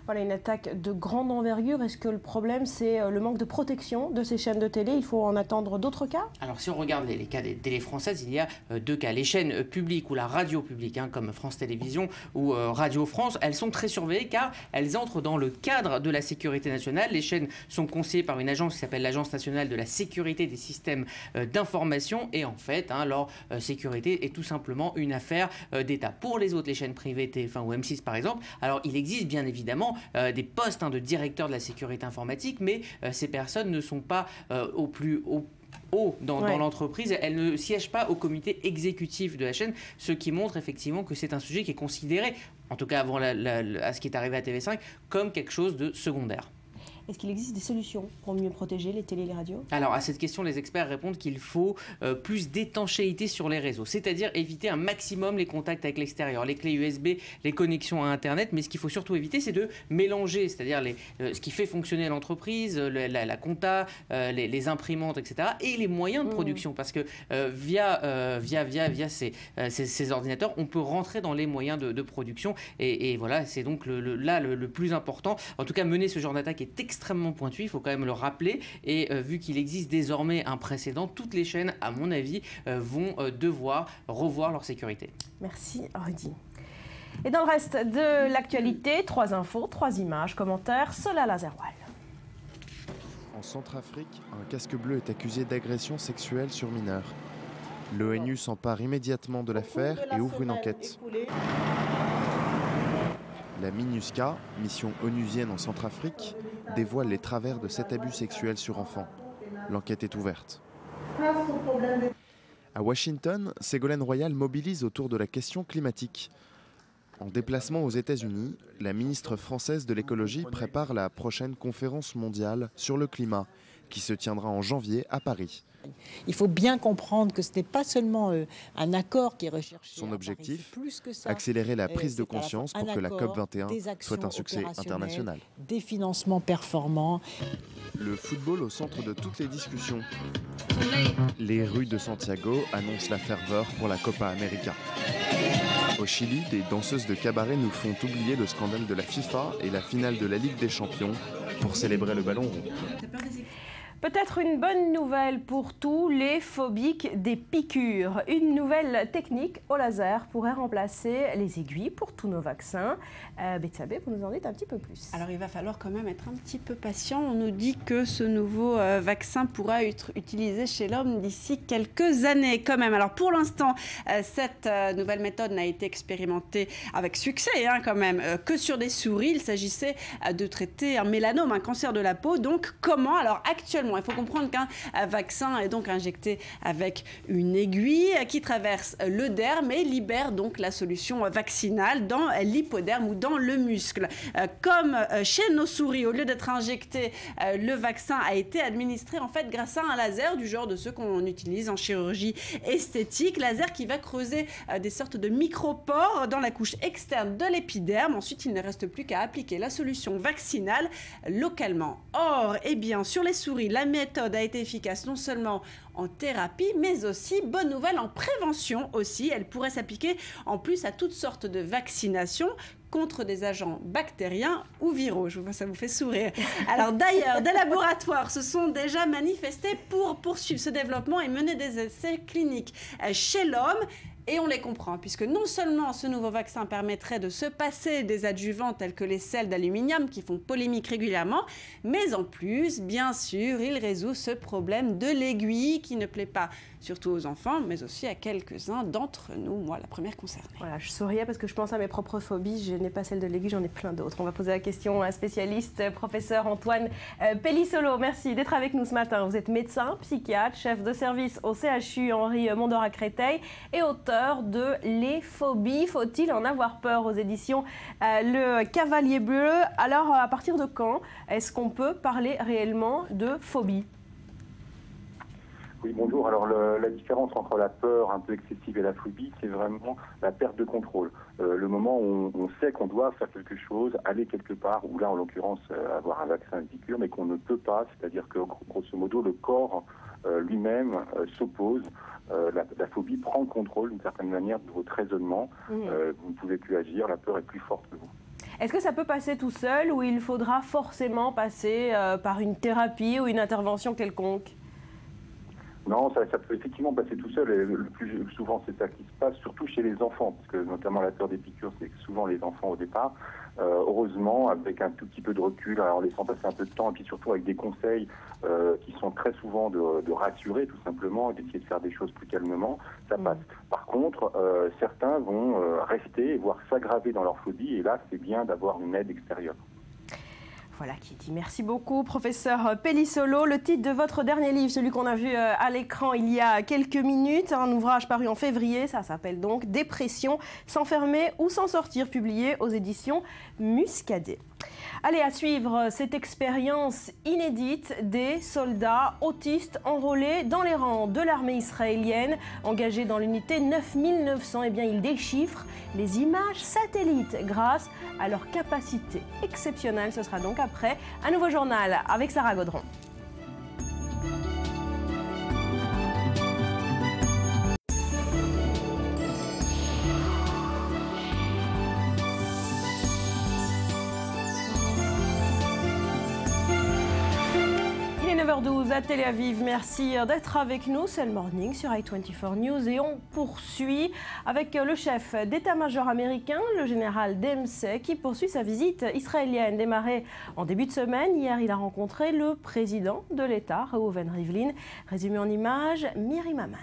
Voilà, une attaque de grande envergure. Est-ce que le problème, c'est le manque de protection de ces chaînes de télé? Il faut en attendre d'autres cas? Alors, si on regarde les cas des télés françaises, il y a 2 cas. Les chaînes publiques ou la radio publique, hein, comme France Télévisions ou Radio France, elles sont très surveillées car elles entrent dans le cadre de la sécurité nationale. Les chaînes sont conseillées par une agence qui s'appelle l'Agence nationale de la sécurité des systèmes d'information. Et en fait, hein, leur sécurité est tout simplement une affaire d'État. Pour les autres, les chaînes privées, TF1 ou M6 par exemple, alors il existe bien évidemment des postes, hein, de directeur de la sécurité informatique, mais ces personnes ne sont pas au plus haut dans l'entreprise. Elles ne siègent pas au comité exécutif de la chaîne, ce qui montre effectivement que c'est un sujet qui est considéré, en tout cas avant à ce qui est arrivé à TV5, comme quelque chose de secondaire. Est-ce qu'il existe des solutions pour mieux protéger les télés et les radios? Alors à cette question, les experts répondent qu'il faut plus d'étanchéité sur les réseaux, c'est-à-dire éviter un maximum les contacts avec l'extérieur, les clés USB, les connexions à Internet, mais ce qu'il faut surtout éviter, c'est de mélanger, c'est-à-dire ce qui fait fonctionner l'entreprise, la compta, les imprimantes, etc., et les moyens de production, parce que via ces ordinateurs, on peut rentrer dans les moyens de production, et voilà, c'est donc le plus important. En tout cas, mener ce genre d'attaque est extrêmement pointu, il faut quand même le rappeler, et vu qu'il existe désormais un précédent, toutes les chaînes, à mon avis, vont devoir revoir leur sécurité. Merci Rudy. Et dans le reste de l'actualité, 3 infos, 3 images, commentaires, Solal Azerwal. En Centrafrique, un casque bleu est accusé d'agression sexuelle sur mineurs. L'ONU s'empare immédiatement de l'affaire et ouvre une enquête. La MINUSCA, mission onusienne en Centrafrique, dévoile les travers de cet abus sexuel sur enfants. L'enquête est ouverte. À Washington, Ségolène Royal mobilise autour de la question climatique. En déplacement aux États-Unis, la ministre française de l'écologie prépare la prochaine conférence mondiale sur le climat, qui se tiendra en janvier à Paris. Il faut bien comprendre que ce n'est pas seulement un accord qui est recherché. Son objectif, accélérer la prise de conscience pour que la COP21 soit un succès international. Des financements performants. Le football au centre de toutes les discussions. Les rues de Santiago annoncent la ferveur pour la Copa América. Au Chili, des danseuses de cabaret nous font oublier le scandale de la FIFA et la finale de la Ligue des Champions pour célébrer le ballon rond. Peut-être une bonne nouvelle pour tous les phobiques des piqûres. Une nouvelle technique au laser pourrait remplacer les aiguilles pour tous nos vaccins. Betsabé, vous nous en dites un petit peu plus. Alors il va falloir quand même être un petit peu patient. On nous dit que ce nouveau vaccin pourra être utilisé chez l'homme d'ici quelques années quand même. Alors pour l'instant, cette nouvelle méthode n'a été expérimentée avec succès quand même que sur des souris. Il s'agissait de traiter un mélanome, un cancer de la peau. Donc comment? Alors actuellement, il faut comprendre qu'un vaccin est donc injecté avec une aiguille qui traverse le derme et libère donc la solution vaccinale dans l'hypoderme ou dans le muscle. Comme chez nos souris, au lieu d'être injecté, le vaccin a été administré en fait grâce à un laser du genre de ceux qu'on utilise en chirurgie esthétique. Laser qui va creuser des sortes de micropores dans la couche externe de l'épiderme. Ensuite, il ne reste plus qu'à appliquer la solution vaccinale localement. Or, eh bien, sur les souris, la méthode a été efficace non seulement en thérapie, mais aussi, bonne nouvelle, en prévention aussi. Elle pourrait s'appliquer en plus à toutes sortes de vaccinations contre des agents bactériens ou viraux. Je vois, ça vous fait sourire. Alors d'ailleurs, des laboratoires se sont déjà manifestés pour poursuivre ce développement et mener des essais cliniques chez l'homme. Et on les comprend, puisque non seulement ce nouveau vaccin permettrait de se passer des adjuvants tels que les sels d'aluminium qui font polémique régulièrement, mais en plus, bien sûr, il résout ce problème de l'aiguille qui ne plaît pas surtout aux enfants, mais aussi à quelques-uns d'entre nous, moi la première concernée. Voilà, je souriais parce que je pense à mes propres phobies, je n'ai pas celle de l'aiguille, j'en ai plein d'autres. On va poser la question à un spécialiste, professeur Antoine Pellissolo. Merci d'être avec nous ce matin. Vous êtes médecin, psychiatre, chef de service au CHU Henri Mondor à Créteil et auteur de Les phobies. Faut-il en avoir peur aux éditions Le Cavalier Bleu? Alors, à partir de quand est-ce qu'on peut parler réellement de phobie? Oui, bonjour. Alors, la différence entre la peur un peu excessive et la phobie, c'est vraiment la perte de contrôle. Le moment où on sait qu'on doit faire quelque chose, aller quelque part, ou là, en l'occurrence, avoir un vaccin, une piqûre, mais qu'on ne peut pas, c'est-à-dire que, grosso modo, le corps lui-même s'oppose. La phobie prend le contrôle, d'une certaine manière, de votre raisonnement. Vous ne pouvez plus agir, la peur est plus forte que vous. Est-ce que ça peut passer tout seul ou il faudra forcément passer par une thérapie ou une intervention quelconque? Non, ça peut effectivement passer tout seul. Et le plus souvent, c'est ça qui se passe, surtout chez les enfants, parce que notamment la peur des piqûres, c'est souvent les enfants au départ. Heureusement, avec un tout petit peu de recul, en laissant passer un peu de temps, et puis surtout avec des conseils qui sont très souvent de rassurer tout simplement, et d'essayer de faire des choses plus calmement, ça passe. Par contre, certains vont rester, voire s'aggraver dans leur phobie, et là, c'est bien d'avoir une aide extérieure. Voilà qui est dit. Merci beaucoup, professeur Pellissolo. Le titre de votre dernier livre, celui qu'on a vu à l'écran il y a quelques minutes, un ouvrage paru en février, ça s'appelle donc « Dépression, s'enfermer ou s'en sortir », publié aux éditions Muscadet. Allez, à suivre cette expérience inédite des soldats autistes enrôlés dans les rangs de l'armée israélienne, engagés dans l'unité 9900. Eh bien, ils déchiffrent les images satellites grâce à leur capacité exceptionnelle. Ce sera donc après un nouveau journal avec Sarah Gaudron. 9h12 à Tel Aviv. Merci d'être avec nous. C'est le Morning sur i24 News et on poursuit avec le chef d'état-major américain, le général Dempsey, qui poursuit sa visite israélienne démarrée en début de semaine. Hier, il a rencontré le président de l'État, Reuven Rivlin. Résumé en images, Myri Maman.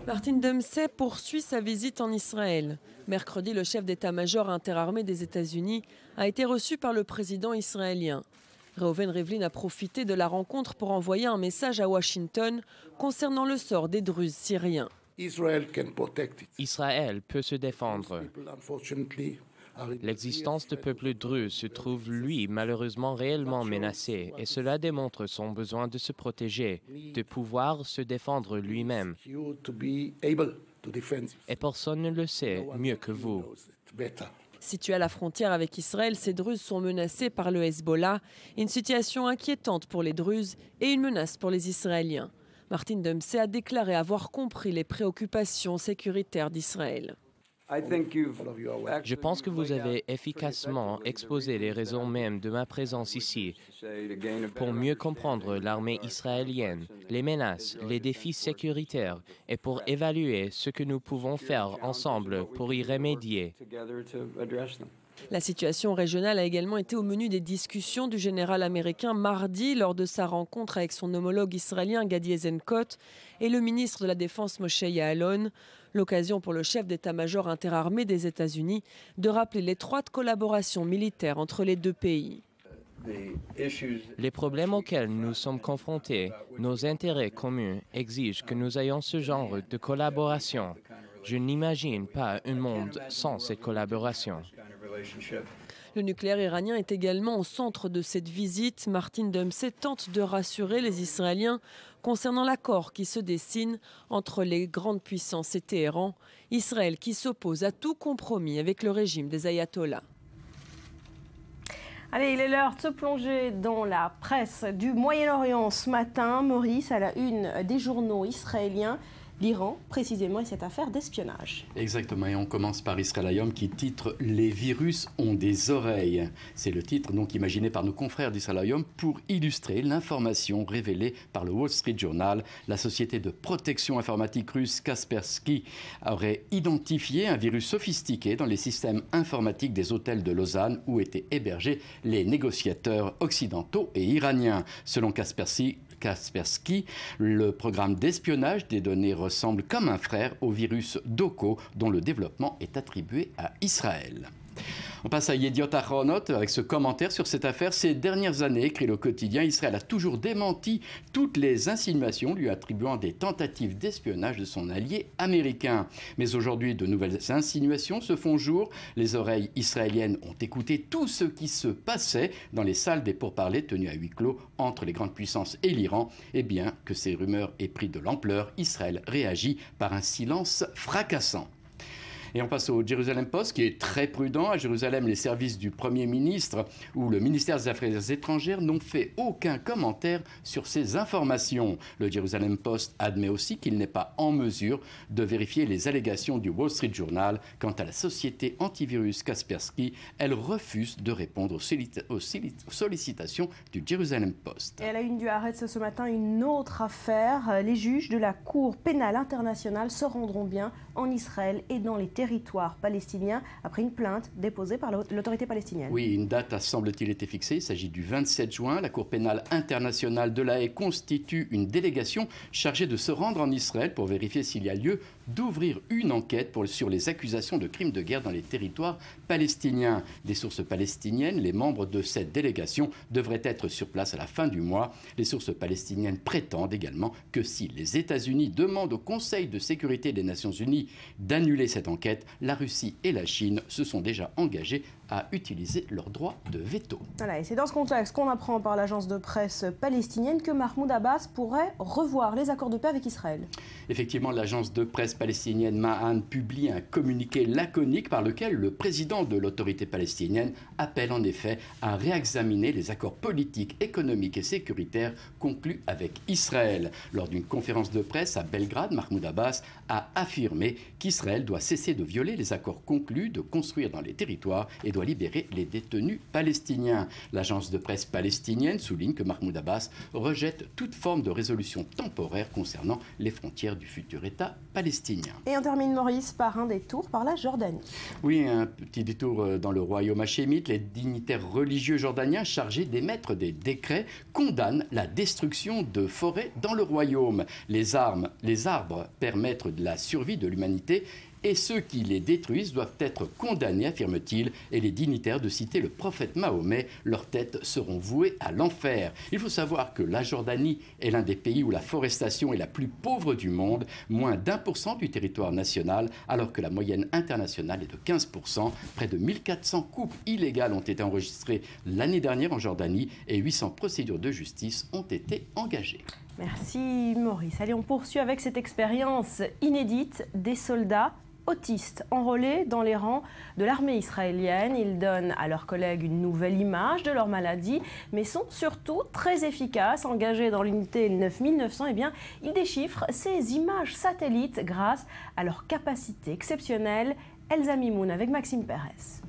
Martin Dempsey poursuit sa visite en Israël. Mercredi, le chef d'état-major interarmé des États-Unis a été reçu par le président israélien. Reuven Rivlin a profité de la rencontre pour envoyer un message à Washington concernant le sort des Druzes syriens. Israël peut se défendre. L'existence du peuple druze se trouve, lui, malheureusement réellement menacé, et cela démontre son besoin de se protéger, de pouvoir se défendre lui-même. Et personne ne le sait mieux que vous. Situés à la frontière avec Israël, ces Druzes sont menacés par le Hezbollah, une situation inquiétante pour les Druzes et une menace pour les Israéliens. Martin Dempsey a déclaré avoir compris les préoccupations sécuritaires d'Israël. Je pense que vous avez efficacement exposé les raisons mêmes de ma présence ici pour mieux comprendre l'armée israélienne, les menaces, les défis sécuritaires et pour évaluer ce que nous pouvons faire ensemble pour y remédier. La situation régionale a également été au menu des discussions du général américain mardi lors de sa rencontre avec son homologue israélien Gadi Eisenkot et le ministre de la Défense Moshe Ya'alon. L'occasion pour le chef d'état-major interarmé des États-Unis de rappeler l'étroite collaboration militaire entre les deux pays. Les problèmes auxquels nous sommes confrontés, nos intérêts communs exigent que nous ayons ce genre de collaboration. Je n'imagine pas un monde sans cette collaboration. Le nucléaire iranien est également au centre de cette visite. Martin Dempsey tente de rassurer les Israéliens concernant l'accord qui se dessine entre les grandes puissances et Téhéran, Israël qui s'oppose à tout compromis avec le régime des ayatollahs. Allez, il est l'heure de se plonger dans la presse du Moyen-Orient ce matin. Maurice, à la une des journaux israéliens, l'Iran, précisément, et cette affaire d'espionnage. Exactement, et on commence par Israël Hayom qui titre « Les virus ont des oreilles ». C'est le titre donc imaginé par nos confrères d'Israël Hayom pour illustrer l'information révélée par le Wall Street Journal. La société de protection informatique russe Kaspersky aurait identifié un virus sophistiqué dans les systèmes informatiques des hôtels de Lausanne où étaient hébergés les négociateurs occidentaux et iraniens. Selon Kaspersky, le programme d'espionnage des données ressemble comme un frère au virus Doko, dont le développement est attribué à Israël. On passe à Yediot Ahronot avec ce commentaire sur cette affaire. Ces dernières années, écrit le quotidien, Israël a toujours démenti toutes les insinuations lui attribuant des tentatives d'espionnage de son allié américain. Mais aujourd'hui, de nouvelles insinuations se font jour. Les oreilles israéliennes ont écouté tout ce qui se passait dans les salles des pourparlers tenus à huis clos entre les grandes puissances et l'Iran. Et bien que ces rumeurs aient pris de l'ampleur, Israël réagit par un silence fracassant. Et on passe au Jerusalem Post, qui est très prudent. À Jérusalem, les services du Premier ministre ou le ministère des Affaires étrangères n'ont fait aucun commentaire sur ces informations. Le Jerusalem Post admet aussi qu'il n'est pas en mesure de vérifier les allégations du Wall Street Journal. Quant à la société antivirus Kaspersky, elle refuse de répondre aux sollicitations du Jerusalem Post. Et à la une du Haaretz ce matin, une autre affaire. Les juges de la Cour pénale internationale se rendront bien en Israël et dans les territoires palestiniens après une plainte déposée par l'autorité palestinienne. Oui, une date a semble-t-il été fixée. Il s'agit du 27 juin. La Cour pénale internationale de La Haye constitue une délégation chargée de se rendre en Israël pour vérifier s'il y a lieu d'ouvrir une enquête sur les accusations de crimes de guerre dans les territoires palestiniens. Des sources palestiniennes, les membres de cette délégation devraient être sur place à la fin du mois. Les sources palestiniennes prétendent également que si les États-Unis demandent au Conseil de sécurité des Nations Unies d'annuler cette enquête, la Russie et la Chine se sont déjà engagés à utiliser leur droit de veto. Voilà, et c'est dans ce contexte qu'on apprend par l'agence de presse palestinienne que Mahmoud Abbas pourrait revoir les accords de paix avec Israël. Effectivement, l'agence de presse presse palestinienne Mahan publie un communiqué laconique par lequel le président de l'autorité palestinienne appelle en effet à réexaminer les accords politiques, économiques et sécuritaires conclus avec Israël. Lors d'une conférence de presse à Belgrade, Mahmoud Abbas a affirmé qu'Israël doit cesser de violer les accords conclus, de construire dans les territoires et doit libérer les détenus palestiniens. L'agence de presse palestinienne souligne que Mahmoud Abbas rejette toute forme de résolution temporaire concernant les frontières du futur État palestinien. Et on termine, Maurice, par un détour par la Jordanie. Oui, un petit détour dans le royaume hachémite. Les dignitaires religieux jordaniens chargés d'émettre des décrets condamnent la destruction de forêts dans le royaume. Les arbres permettent de la survie de l'humanité et ceux qui les détruisent doivent être condamnés, affirme-t-il, et les dignitaires de citer le prophète Mahomet, leurs têtes seront vouées à l'enfer. Il faut savoir que la Jordanie est l'un des pays où la forestation est la plus pauvre du monde, moins d'1% du territoire national, alors que la moyenne internationale est de 15%. Près de 1400 coupes illégales ont été enregistrées l'année dernière en Jordanie et 800 procédures de justice ont été engagées. Merci Maurice. Allez, on poursuit avec cette expérience inédite des soldats autistes enrôlés dans les rangs de l'armée israélienne. Ils donnent à leurs collègues une nouvelle image de leur maladie, mais sont surtout très efficaces. Engagés dans l'unité 9900, eh bien, ils déchiffrent ces images satellites grâce à leur capacité exceptionnelle. Elsa Mimoun avec Maxime Pérez.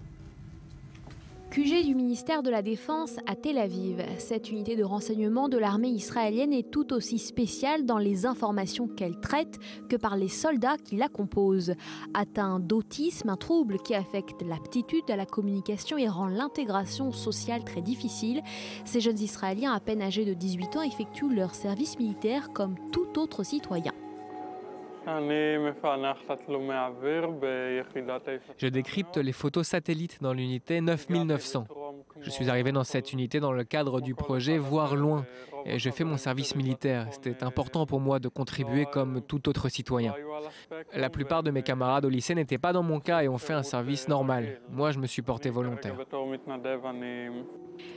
QG du ministère de la Défense à Tel Aviv. Cette unité de renseignement de l'armée israélienne est tout aussi spéciale dans les informations qu'elle traite que par les soldats qui la composent. Atteint d'autisme, un trouble qui affecte l'aptitude à la communication et rend l'intégration sociale très difficile, ces jeunes Israéliens à peine âgés de 18 ans effectuent leur service militaire comme tout autre citoyen. Je décrypte les photos satellites dans l'unité 9900. Je suis arrivé dans cette unité dans le cadre du projet Voir loin et je fais mon service militaire. C'était important pour moi de contribuer comme tout autre citoyen. La plupart de mes camarades au lycée n'étaient pas dans mon cas et ont fait un service normal. Moi, je me suis porté volontaire.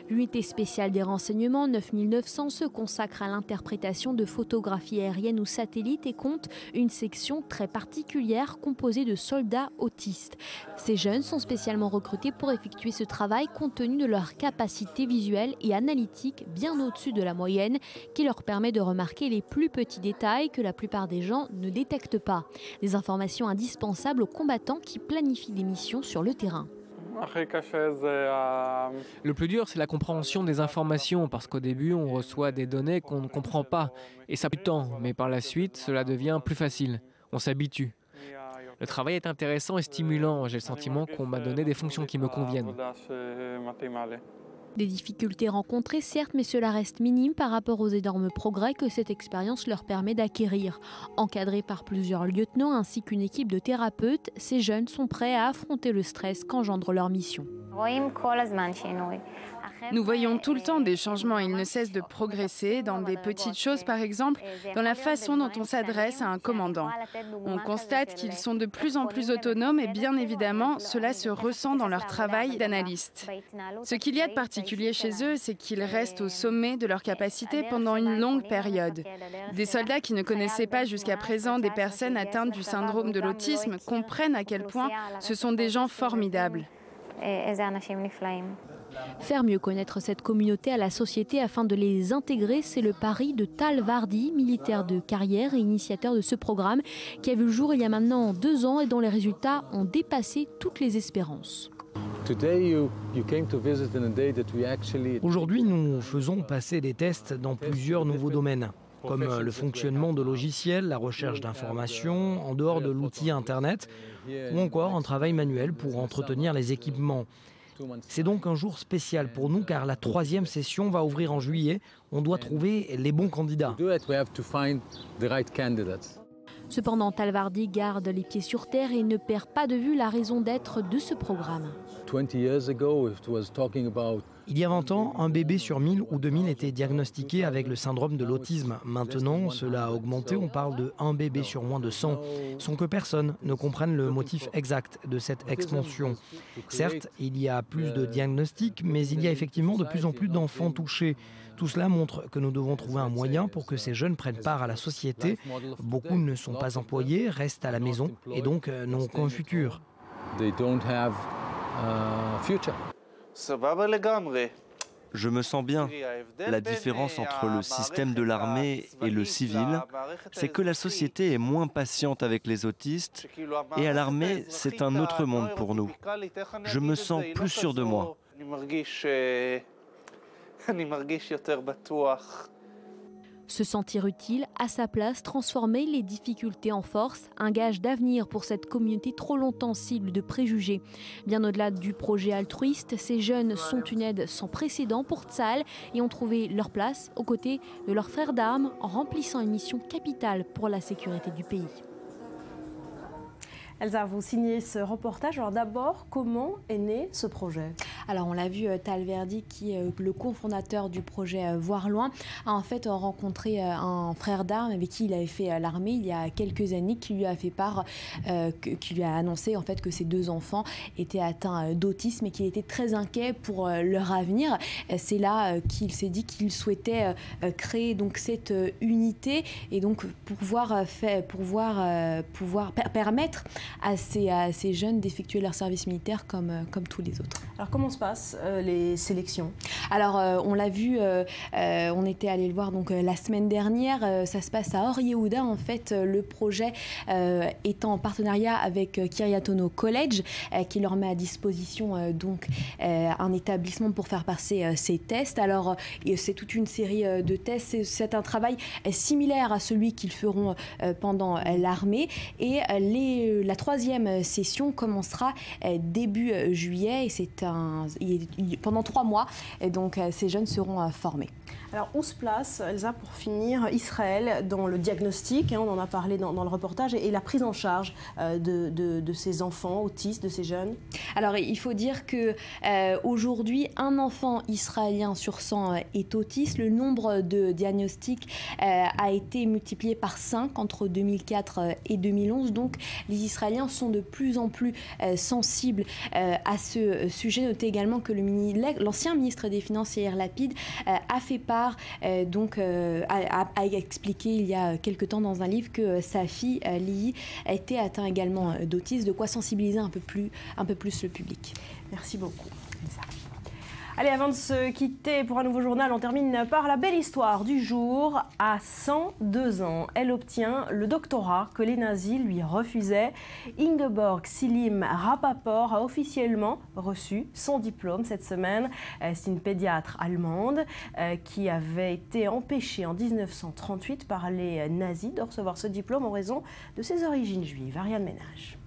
L'unité spéciale des renseignements 9900 se consacre à l'interprétation de photographies aériennes ou satellites et compte une section très particulière composée de soldats autistes. Ces jeunes sont spécialement recrutés pour effectuer ce travail compte tenu de leur capacité visuelle et analytique bien au-dessus de la moyenne qui leur permet de remarquer les plus petits détails que la plupart des gens ne détectent pas. Des informations indispensables aux combattants qui planifient des missions sur le terrain. Le plus dur, c'est la compréhension des informations, parce qu'au début, on reçoit des données qu'on ne comprend pas, et ça prend du temps, mais par la suite, cela devient plus facile. On s'habitue. Le travail est intéressant et stimulant. J'ai le sentiment qu'on m'a donné des fonctions qui me conviennent. Des difficultés rencontrées, certes, mais cela reste minime par rapport aux énormes progrès que cette expérience leur permet d'acquérir. Encadrés par plusieurs lieutenants ainsi qu'une équipe de thérapeutes, ces jeunes sont prêts à affronter le stress qu'engendre leur mission. Nous voyons tout le temps des changements. Ils ne cessent de progresser dans des petites choses, par exemple, dans la façon dont on s'adresse à un commandant. On constate qu'ils sont de plus en plus autonomes et bien évidemment, cela se ressent dans leur travail d'analyste. Ce qu'il y a de particulier chez eux, c'est qu'ils restent au sommet de leur capacité pendant une longue période. Des soldats qui ne connaissaient pas jusqu'à présent des personnes atteintes du syndrome de l'autisme comprennent à quel point ce sont des gens formidables. Faire mieux connaître cette communauté à la société afin de les intégrer, c'est le pari de Tal Vardi, militaire de carrière et initiateur de ce programme, qui a vu le jour il y a maintenant 2 ans et dont les résultats ont dépassé toutes les espérances. Aujourd'hui, nous faisons passer des tests dans plusieurs nouveaux domaines, comme le fonctionnement de logiciels, la recherche d'informations, en dehors de l'outil Internet, ou encore un travail manuel pour entretenir les équipements. C'est donc un jour spécial pour nous car la 3e session va ouvrir en juillet. On doit trouver les bons candidats. Cependant, Tal Vardi garde les pieds sur terre et ne perd pas de vue la raison d'être de ce programme. Il y a 20 ans, un bébé sur 1000 ou 2000 était diagnostiqué avec le syndrome de l'autisme. Maintenant, cela a augmenté, on parle de un bébé sur moins de 100, sans que personne ne comprenne le motif exact de cette expansion. Certes, il y a plus de diagnostics, mais il y a effectivement de plus en plus d'enfants touchés. Tout cela montre que nous devons trouver un moyen pour que ces jeunes prennent part à la société. Beaucoup ne sont pas employés, restent à la maison et donc n'ont aucun futur. Je me sens bien. La différence entre le système de l'armée et le civil, c'est que la société est moins patiente avec les autistes et à l'armée, c'est un autre monde pour nous. Je me sens plus sûr de moi. Se sentir utile, à sa place, transformer les difficultés en force, un gage d'avenir pour cette communauté trop longtemps cible de préjugés. Bien au-delà du projet altruiste, ces jeunes sont une aide sans précédent pour Tsahal et ont trouvé leur place aux côtés de leurs frères d'armes en remplissant une mission capitale pour la sécurité du pays. Elsa, vous signez ce reportage. Alors d'abord, comment est né ce projet? Alors on l'a vu, Tal Verdi, qui est le cofondateur du projet Voir Loin, a en fait rencontré un frère d'armes avec qui il avait fait l'armée il y a quelques années, qui lui a fait part, qui lui a annoncé en fait que ses deux enfants étaient atteints d'autisme et qu'il était très inquiet pour leur avenir. C'est là qu'il s'est dit qu'il souhaitait créer donc cette unité et donc pouvoir permettre à ces jeunes d'effectuer leur service militaire comme tous les autres. Alors comment se passent les sélections? Alors on l'a vu, on était allé le voir donc la semaine dernière, ça se passe à Or Yehuda en fait, le projet est en partenariat avec Kiryat Ono College qui leur met à disposition donc un établissement pour faire passer ces tests. Alors c'est toute une série de tests, c'est un travail similaire à celui qu'ils feront pendant l'armée et la troisième session commencera début juillet et c'est pendant 3 mois et donc ces jeunes seront formés. Alors où se place, Elsa, pour finir, Israël dans le diagnostic, on en a parlé dans le reportage, et la prise en charge de ces enfants autistes, de ces jeunes? Alors il faut dire qu'aujourd'hui, un enfant israélien sur 100 est autiste. Le nombre de diagnostics a été multiplié par 5 entre 2004 et 2011. Donc les Israéliens sont de plus en plus sensibles à ce sujet. Notez également que l'ancien ministre des Finances, Yair Lapid, a fait part a expliqué il y a quelque temps dans un livre que sa fille, Lii, était atteinte également d'autisme, de quoi sensibiliser un peu plus le public. Merci beaucoup. Allez, avant de se quitter pour un nouveau journal, on termine par la belle histoire du jour. À 102 ans, elle obtient le doctorat que les nazis lui refusaient. Ingeborg Selim Rapaport a officiellement reçu son diplôme cette semaine. C'est une pédiatre allemande qui avait été empêchée en 1938 par les nazis de recevoir ce diplôme en raison de ses origines juives. Ariane Ménage.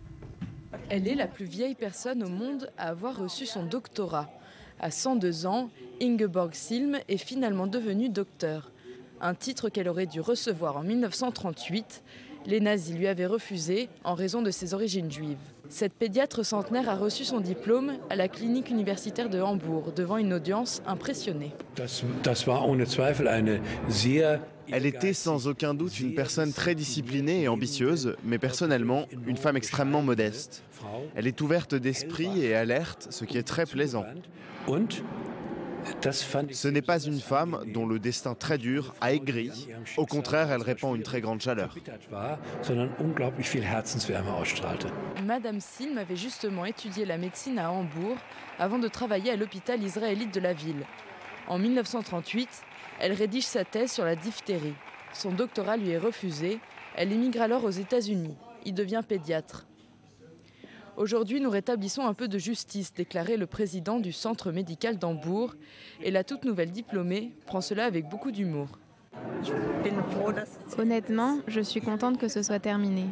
Elle est la plus vieille personne au monde à avoir reçu son doctorat. À 102 ans, Ingeborg Selim est finalement devenue docteur. Un titre qu'elle aurait dû recevoir en 1938. Les nazis lui avaient refusé en raison de ses origines juives. Cette pédiatre centenaire a reçu son diplôme à la clinique universitaire de Hambourg, devant une audience impressionnée. Elle était sans aucun doute une personne très disciplinée et ambitieuse, mais personnellement, une femme extrêmement modeste. Elle est ouverte d'esprit et alerte, ce qui est très plaisant. Ce n'est pas une femme dont le destin très dur a aigri. Au contraire, elle répand une très grande chaleur. Madame Selim avait justement étudié la médecine à Hambourg avant de travailler à l'hôpital israélite de la ville. En 1938, elle rédige sa thèse sur la diphtérie. Son doctorat lui est refusé. Elle émigre alors aux États-Unis. Il devient pédiatre. Aujourd'hui, nous rétablissons un peu de justice, déclarait le président du centre médical d'Hambourg. Et la toute nouvelle diplômée prend cela avec beaucoup d'humour. Honnêtement, je suis contente que ce soit terminé.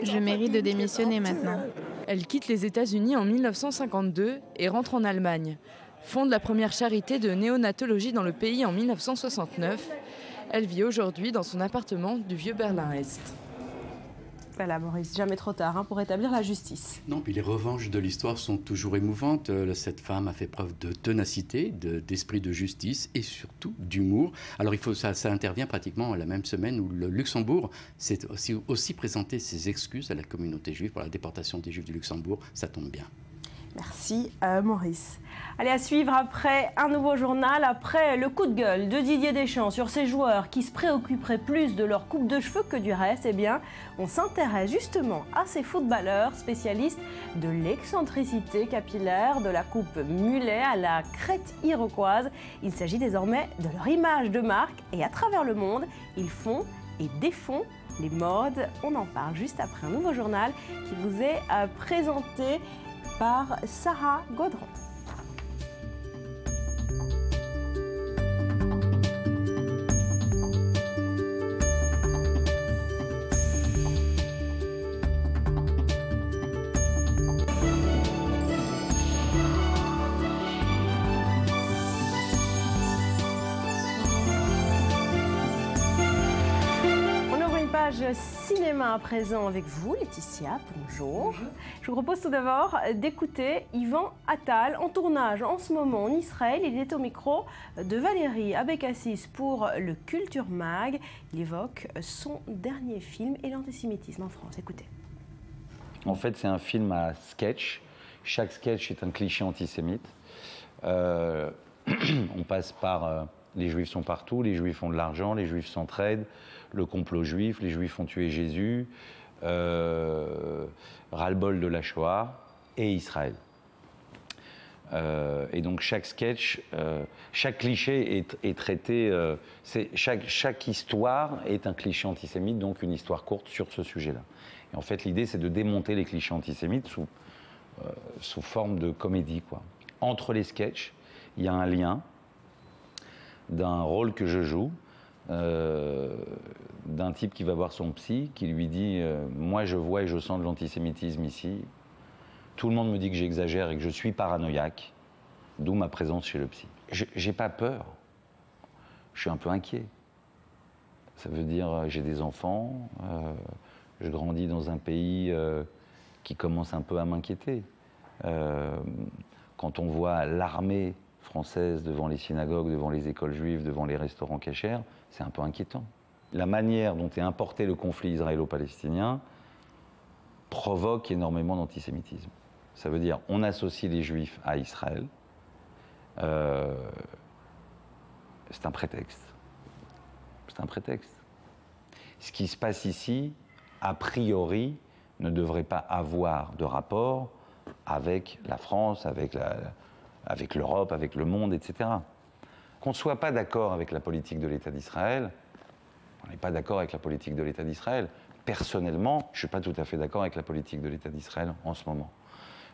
Je mérite de démissionner maintenant. Elle quitte les États-Unis en 1952 et rentre en Allemagne. Fonde la première charité de néonatologie dans le pays en 1969. Elle vit aujourd'hui dans son appartement du vieux Berlin-Est. Voilà, Maurice, jamais trop tard pour établir la justice. Non, puis les revanches de l'histoire sont toujours émouvantes. Cette femme a fait preuve de ténacité, d'esprit de justice et surtout d'humour. Alors ça intervient pratiquement la même semaine où le Luxembourg s'est aussi présenté ses excuses à la communauté juive pour la déportation des Juifs du Luxembourg. Ça tombe bien. Merci Maurice. Allez, à suivre après un nouveau journal, après le coup de gueule de Didier Deschamps sur ces joueurs qui se préoccuperaient plus de leur coupe de cheveux que du reste, eh bien, on s'intéresse justement à ces footballeurs spécialistes de l'excentricité capillaire, de la coupe mulet à la crête iroquoise. Il s'agit désormais de leur image de marque et à travers le monde, ils font et défont les modes. On en parle juste après un nouveau journal qui vous est présenté par Sarah Gaudron. Cinéma à présent avec vous, Laetitia, bonjour. Je vous propose tout d'abord d'écouter Yvan Attal en tournage en ce moment en Israël. Il est au micro de Valérie Abécassis pour le Culture Mag. Il évoque son dernier film et l'antisémitisme en France. Écoutez. En fait, c'est un film à sketch. Chaque sketch est un cliché antisémite. On passe par les Juifs sont partout, les Juifs ont de l'argent, les Juifs s'entraident, le complot juif, les Juifs ont tué Jésus, ras-le-bol de la Shoah et Israël. Et donc chaque sketch, chaque cliché est traité, chaque histoire est un cliché antisémite, donc une histoire courte sur ce sujet-là. Et en fait, l'idée, c'est de démonter les clichés antisémites sous forme de comédie, quoi. Entre les sketchs, il y a un lien d'un rôle que je joue, d'un type qui va voir son psy, qui lui dit moi je vois et je sens de l'antisémitisme ici, tout le monde me dit que j'exagère et que je suis paranoïaque, d'où ma présence chez le psy. J'ai pas peur, je suis un peu inquiet. Ça veut dire j'ai des enfants, je grandis dans un pays qui commence un peu à m'inquiéter. Quand on voit l'armée française devant les synagogues, devant les écoles juives, devant les restaurants cachers, c'est un peu inquiétant. La manière dont est importé le conflit israélo-palestinien provoque énormément d'antisémitisme. Ça veut dire on associe les Juifs à Israël. C'est un prétexte. C'est un prétexte. Ce qui se passe ici, a priori, ne devrait pas avoir de rapport avec la France, avec l'Europe, avec le monde, etc. Qu'on ne soit pas d'accord avec la politique de l'État d'Israël, on n'est pas d'accord avec la politique de l'État d'Israël. Personnellement, je ne suis pas tout à fait d'accord avec la politique de l'État d'Israël en ce moment.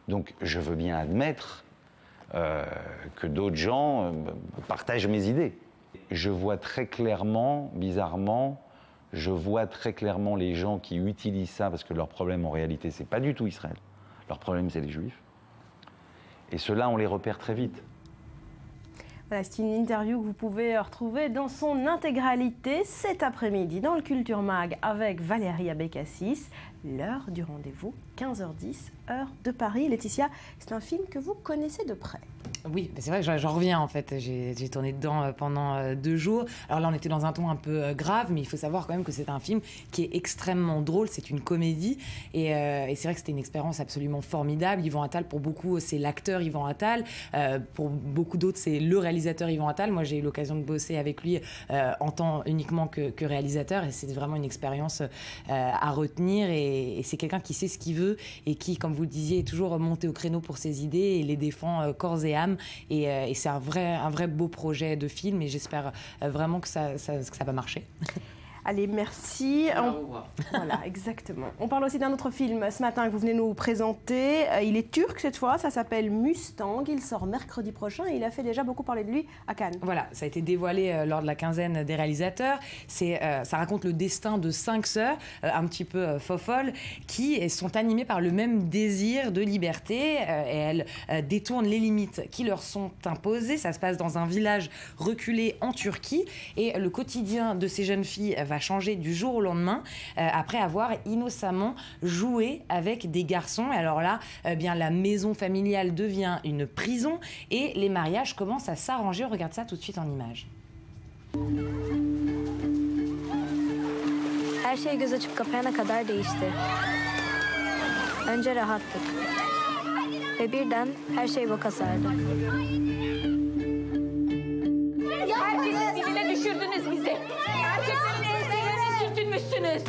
Donc je veux bien admettre que d'autres gens partagent mes idées. Je vois très clairement, bizarrement, je vois très clairement les gens qui utilisent ça, parce que leur problème en réalité, c'est pas du tout Israël. Leur problème, c'est les Juifs. Et ceux-là, on les repère très vite. Voilà, c'est une interview que vous pouvez retrouver dans son intégralité cet après-midi dans le Culture Mag avec Valérie Abécassis. L'heure du rendez-vous, 15h10, heure de Paris. Laetitia, c'est un film que vous connaissez de près. Oui, c'est vrai, j'en reviens en fait. J'ai tourné dedans pendant 2 jours. Alors là, on était dans un ton un peu grave, mais il faut savoir quand même que c'est un film qui est extrêmement drôle. C'est une comédie. Et c'est vrai que c'était une expérience absolument formidable. Yvan Attal, pour beaucoup, c'est l'acteur Yvan Attal. Pour beaucoup d'autres, c'est le réalisateur Yvan Attal. Moi, j'ai eu l'occasion de bosser avec lui en tant uniquement que réalisateur. Et c'est vraiment une expérience à retenir. Et c'est quelqu'un qui sait ce qu'il veut et qui, comme vous le disiez, est toujours monté au créneau pour ses idées et les défend corps et âme. Et c'est un vrai beau projet de film et j'espère vraiment que ça va marcher. Allez, merci. Voilà, exactement. On parle aussi d'un autre film ce matin que vous venez nous présenter. Il est turc cette fois, ça s'appelle Mustang. Il sort mercredi prochain et il a fait déjà beaucoup parler de lui à Cannes. Voilà, ça a été dévoilé lors de la quinzaine des réalisateurs. Ça raconte le destin de 5 sœurs, un petit peu fofolles, qui sont animées par le même désir de liberté. Et elles détournent les limites qui leur sont imposées. Ça se passe dans un village reculé en Turquie. Et le quotidien de ces jeunes filles va va changer du jour au lendemain après avoir innocemment joué avec des garçons. Et alors là, bien, la maison familiale devient une prison et les mariages commencent à s'arranger. On regarde ça tout de suite en images. Her şey göz açıp kapayana kadar değişti. Önce rahattık. Ve birden her şey boka sardı. Herkesin diline düşürdünüz bizi. Herkesin enselerini sürtünmüşsünüz.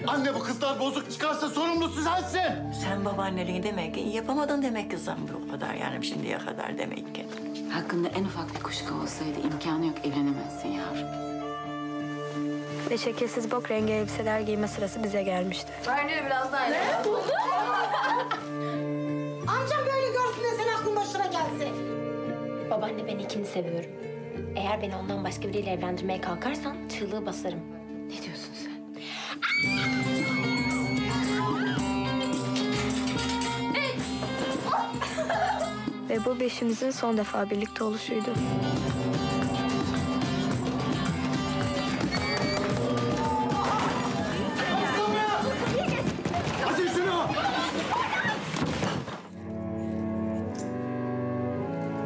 Anne bu kızlar bozuk çıkarsa sorumlusu sensin. Sen babaanneliği demek ki yapamadın demek ki Zambi o kadar yani şimdiye kadar demek ki. Hakkında en ufak bir kuşku olsaydı imkanı yok evlenemezsin yavrum. Ve şekilsiz bok rengi elbiseler giyme sırası bize gelmişti. Verniyor biraz daha. Ne? Amcam böyle görsün de sen aklın başına gelsin. Babaanne ben ikini seviyorum. Eğer beni ondan başka biriyle evlendirmeye kalkarsan çığlığı basarım. Ne diyorsun sen? Ve bu beşimizin son defa birlikte oluşuydu.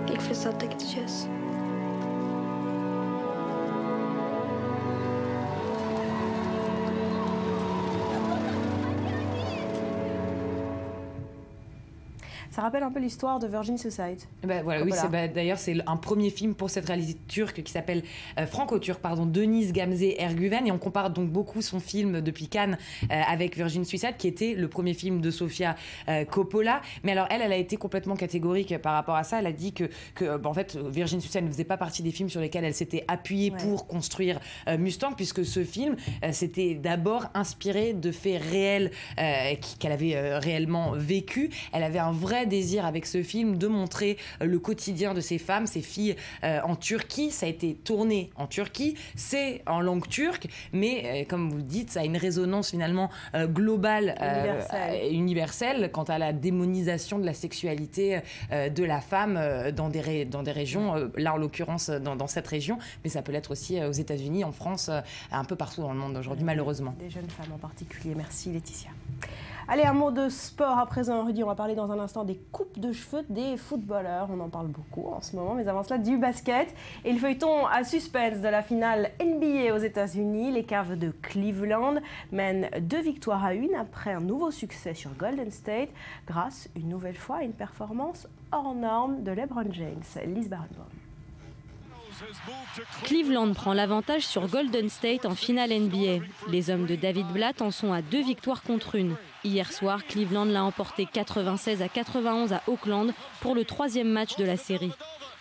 İlk fırsatta gideceğiz. Ça rappelle un peu l'histoire de Virgin Suicide. Voilà, oui, d'ailleurs c'est un premier film pour cette réalisatrice turque qui s'appelle franco-turque, Denise Gamze Ergüven, et on compare donc beaucoup son film depuis Cannes avec Virgin Suicide, qui était le premier film de Sofia Coppola. Mais alors elle a été complètement catégorique par rapport à ça. Elle a dit que en fait Virgin Suicide ne faisait pas partie des films sur lesquels elle s'était appuyée pour construire Mustang, puisque ce film s'était d'abord inspiré de faits réels qu'elle avait réellement vécu. Elle avait un vrai désir avec ce film de montrer le quotidien de ces femmes, ces filles en Turquie. Ça a été tourné en Turquie, c'est en langue turque, mais comme vous le dites, ça a une résonance finalement globale, universelle quant à la démonisation de la sexualité de la femme dans des régions, là en l'occurrence dans cette région, mais ça peut l'être aussi aux États-Unis, en France, un peu partout dans le monde aujourd'hui, malheureusement. Des jeunes femmes en particulier. Merci Laetitia. Allez, un mot de sport à présent, Rudy. On va parler dans un instant des coupes de cheveux des footballeurs. On en parle beaucoup en ce moment, mais avant cela, du basket. Et le feuilleton à suspense de la finale NBA aux États-Unis. Les Cavs de Cleveland mènent 2 victoires à 1 après un nouveau succès sur Golden State, grâce une nouvelle fois à une performance hors norme de LeBron James. Lise Barenbaum. Cleveland prend l'avantage sur Golden State en finale NBA. Les hommes de David Blatt en sont à 2 victoires contre 1. Hier soir, Cleveland l'a emporté 96-91 à Oakland pour le 3e match de la série.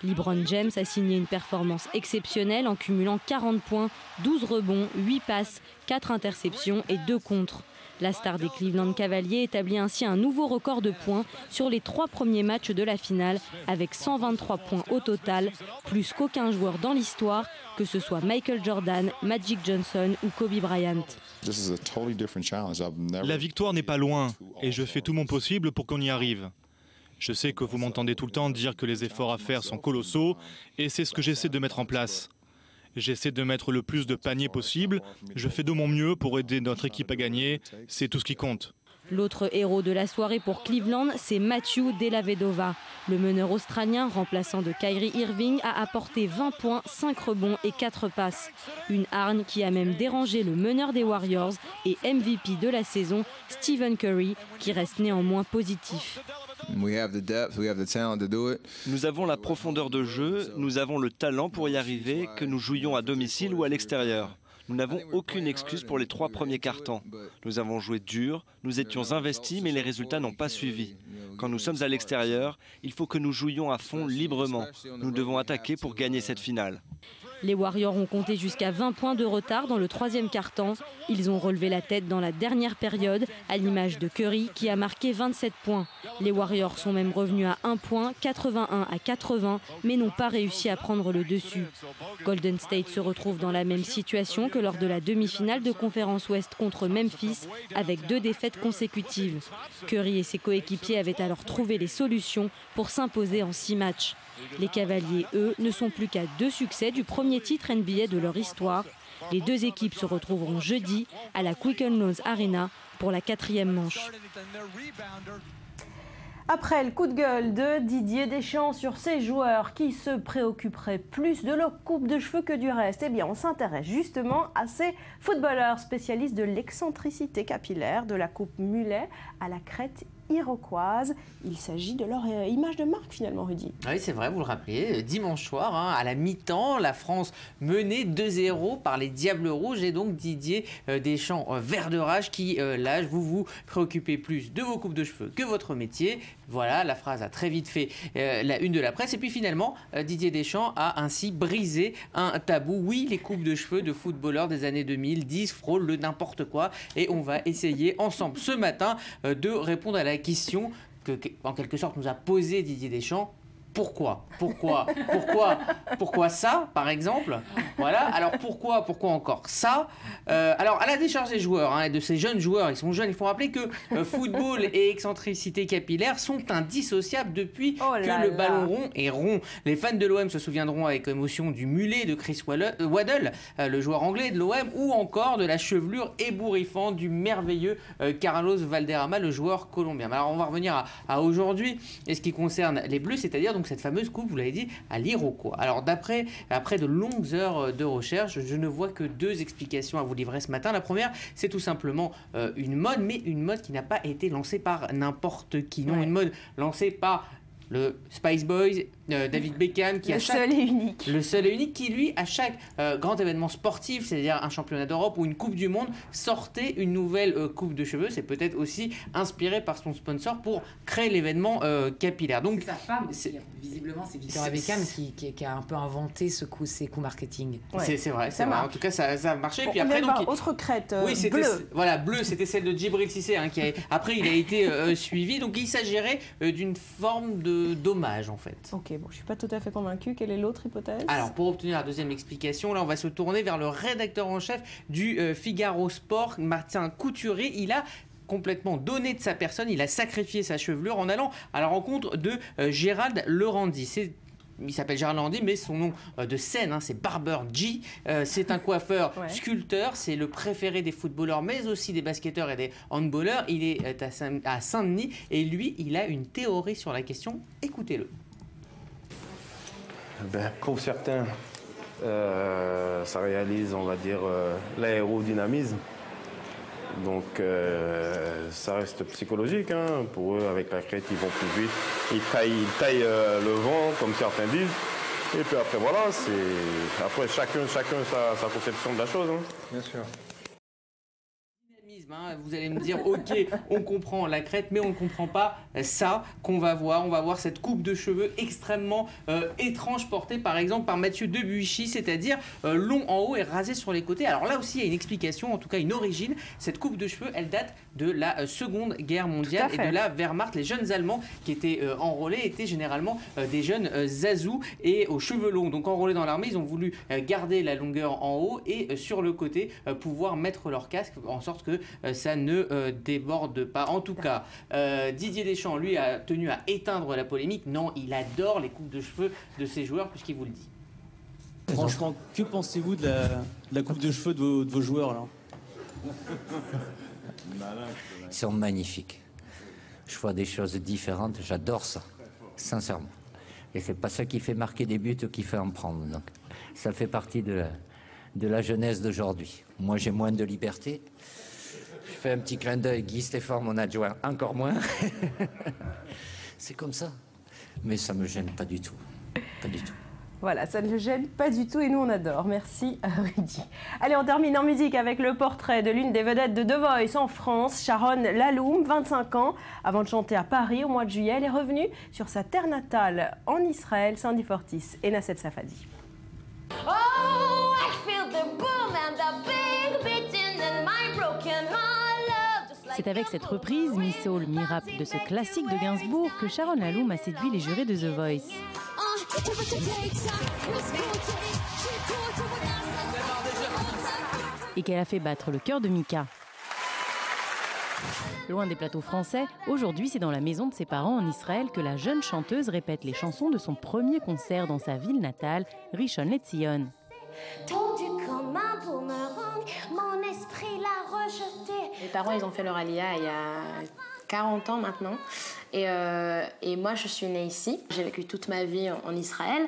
LeBron James a signé une performance exceptionnelle en cumulant 40 points, 12 rebonds, 8 passes, 4 interceptions et 2 contres. La star des Cleveland Cavaliers établit ainsi un nouveau record de points sur les 3 premiers matchs de la finale, avec 123 points au total, plus qu'aucun joueur dans l'histoire, que ce soit Michael Jordan, Magic Johnson ou Kobe Bryant. La victoire n'est pas loin et je fais tout mon possible pour qu'on y arrive. Je sais que vous m'entendez tout le temps dire que les efforts à faire sont colossaux et c'est ce que j'essaie de mettre en place. J'essaie de mettre le plus de paniers possible, je fais de mon mieux pour aider notre équipe à gagner, c'est tout ce qui compte. L'autre héros de la soirée pour Cleveland, c'est Matthew Dellavedova. Le meneur australien, remplaçant de Kyrie Irving, a apporté 20 points, 5 rebonds et 4 passes. Une hargne qui a même dérangé le meneur des Warriors et MVP de la saison, Stephen Curry, qui reste néanmoins positif. Nous avons la profondeur de jeu, nous avons le talent pour y arriver, que nous jouions à domicile ou à l'extérieur. Nous n'avons aucune excuse pour les 3 premiers quart-temps. Nous avons joué dur, nous étions investis, mais les résultats n'ont pas suivi. Quand nous sommes à l'extérieur, il faut que nous jouions à fond librement. Nous devons attaquer pour gagner cette finale. Les Warriors ont compté jusqu'à 20 points de retard dans le 3e quart-temps. Ils ont relevé la tête dans la dernière période, à l'image de Curry qui a marqué 27 points. Les Warriors sont même revenus à 1 point, 81-80, mais n'ont pas réussi à prendre le dessus. Golden State se retrouve dans la même situation que lors de la demi-finale de conférence Ouest contre Memphis, avec 2 défaites consécutives. Curry et ses coéquipiers avaient alors trouvé les solutions pour s'imposer en 6 matchs. Les Cavaliers, eux, ne sont plus qu'à 2 succès du premier titre NBA de leur histoire. Les deux équipes se retrouveront jeudi à la Quicken Loans Arena pour la 4e manche. Après le coup de gueule de Didier Deschamps sur ces joueurs qui se préoccuperaient plus de leur coupe de cheveux que du reste, eh bien on s'intéresse justement à ces footballeurs spécialistes de l'excentricité capillaire, de la coupe mulet à la crête iroquoise. Il s'agit de leur image de marque finalement, Rudy. Oui, c'est vrai, vous le rappelez, dimanche soir, à la mi-temps, la France menée 2-0 par les Diables Rouges et donc Didier Deschamps, vert de rage, qui lâche: vous vous préoccupez plus de vos coupes de cheveux que votre métier. Voilà, la phrase a très vite fait la une de la presse. Et puis finalement, Didier Deschamps a ainsi brisé un tabou. Oui, les coupes de cheveux de footballeurs des années 2010 frôlent le n'importe quoi. Et on va essayer ensemble ce matin de répondre à la question que, en quelque sorte, nous a posée Didier Deschamps. Pourquoi ça, par exemple? Voilà. Alors pourquoi encore ça? Alors à la décharge des joueurs, de ces jeunes joueurs, ils sont jeunes, il faut rappeler que football et excentricité capillaire sont indissociables depuis que le ballon rond est rond. Les fans de l'OM se souviendront avec émotion du mulet de Chris Waddle, le joueur anglais de l'OM, ou encore de la chevelure ébouriffante du merveilleux Carlos Valderrama, le joueur colombien. Mais alors on va revenir à aujourd'hui, et ce qui concerne les Bleus, c'est-à-dire donc cette fameuse coupe, vous l'avez dit, à l'Iroquois. Alors après de longues heures de recherche, je ne vois que deux explications à vous livrer ce matin. La première, c'est tout simplement une mode, mais une mode qui n'a pas été lancée par n'importe qui. Non, une mode lancée par le Spice Boys, David Beckham, qui le seul et unique, qui lui, à chaque grand événement sportif, c'est-à-dire un championnat d'Europe ou une Coupe du Monde, sortait une nouvelle coupe de cheveux. C'est peut-être aussi inspiré par son sponsor pour créer l'événement capillaire. Donc, c'est sa femme, visiblement, c'est Victoria Beckham qui a un peu inventé ces coups marketing. Ouais. C'est vrai. En tout cas, ça a marché. Bon, puis après, donc, autre crête bleue. Voilà, bleu, c'était celle de Djibril Cissé, après il a été suivi. Donc il s'agirait d'une forme d'hommage en fait. Ok, bon, je suis pas tout à fait convaincue. Quelle est l'autre hypothèse? Alors pour obtenir la deuxième explication, là on va se tourner vers le rédacteur en chef du Figaro Sport, Martin Couturier. Il a complètement donné de sa personne, il a sacrifié sa chevelure en allant à la rencontre de Gérald Lerandy. Il s'appelle Gérald Lerandy, mais son nom de scène, c'est Barber G. C'est un coiffeur sculpteur, c'est le préféré des footballeurs, mais aussi des basketteurs et des handballeurs. Il est à Saint-Denis et lui, il a une théorie sur la question. Écoutez-le. Pour certains, ça réalise, on va dire, l'aérodynamisme. Donc ça reste psychologique, pour eux, avec la crête, ils vont plus vite. Ils taillent le vent, comme certains disent. Et puis après, voilà, après chacun sa conception de la chose. Bien sûr. Vous allez me dire, ok, on comprend la crête, mais on ne comprend pas ça qu'on va voir. On va voir cette coupe de cheveux extrêmement étrange portée par exemple par Mathieu Debuchy, c'est-à-dire long en haut et rasé sur les côtés. Alors là aussi, il y a une explication, en tout cas une origine. Cette coupe de cheveux, elle date de la Seconde Guerre mondiale et de la Wehrmacht. Les jeunes Allemands qui étaient enrôlés étaient généralement des jeunes zazous et aux cheveux longs. Donc enrôlés dans l'armée, ils ont voulu garder la longueur en haut et sur le côté pouvoir mettre leur casque en sorte que ça ne déborde pas. En tout cas, Didier Deschamps, lui, a tenu à éteindre la polémique. Non, il adore les coupes de cheveux de ses joueurs, puisqu'il vous le dit. Franchement, que pensez-vous de la coupe de cheveux de vos joueurs, là? Ils sont magnifiques. Je vois des choses différentes, j'adore ça, sincèrement. Et c'est pas ça qui fait marquer des buts ou qui fait en prendre. Donc, ça fait partie de la jeunesse d'aujourd'hui. Moi, j'ai moins de liberté. Je fais un petit clin d'œil, Guy Stéphane, mon adjoint, encore moins. C'est comme ça. Mais ça me gêne pas du tout. Pas du tout. Voilà, ça ne le gêne pas du tout et nous on adore. Merci Rudy. Allez, on termine en musique avec le portrait de l'une des vedettes de The Voice en France, Sharon Laloum, 25 ans. Avant de chanter à Paris au mois de juillet, elle est revenue sur sa terre natale en Israël, Sandy Fortis et Nasseb Safadi. Oh, I feel the boom and the big beating in my broken heart. C'est avec cette reprise, Mi Soul, Mi Rap de ce classique de Gainsbourg que Sharon Laloum a séduit les jurés de The Voice. Et qu'elle a fait battre le cœur de Mika. Loin des plateaux français, aujourd'hui c'est dans la maison de ses parents en Israël que la jeune chanteuse répète les chansons de son premier concert dans sa ville natale, Rishon LeZion. Told you come on, pull my Mes parents, ils ont fait leur Aliyah il y a 40 ans maintenant. Et moi, je suis née ici. J'ai vécu toute ma vie en Israël.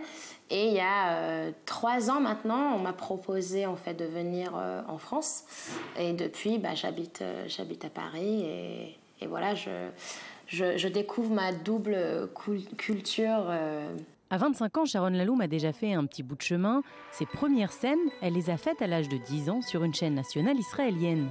Et il y a 3 ans maintenant, on m'a proposé en fait de venir en France. Et depuis, j'habite à Paris. Et voilà, je découvre ma double culture. À 25 ans, Sharon Laloum a déjà fait un petit bout de chemin. Ses premières scènes, elle les a faites à l'âge de 10 ans sur une chaîne nationale israélienne.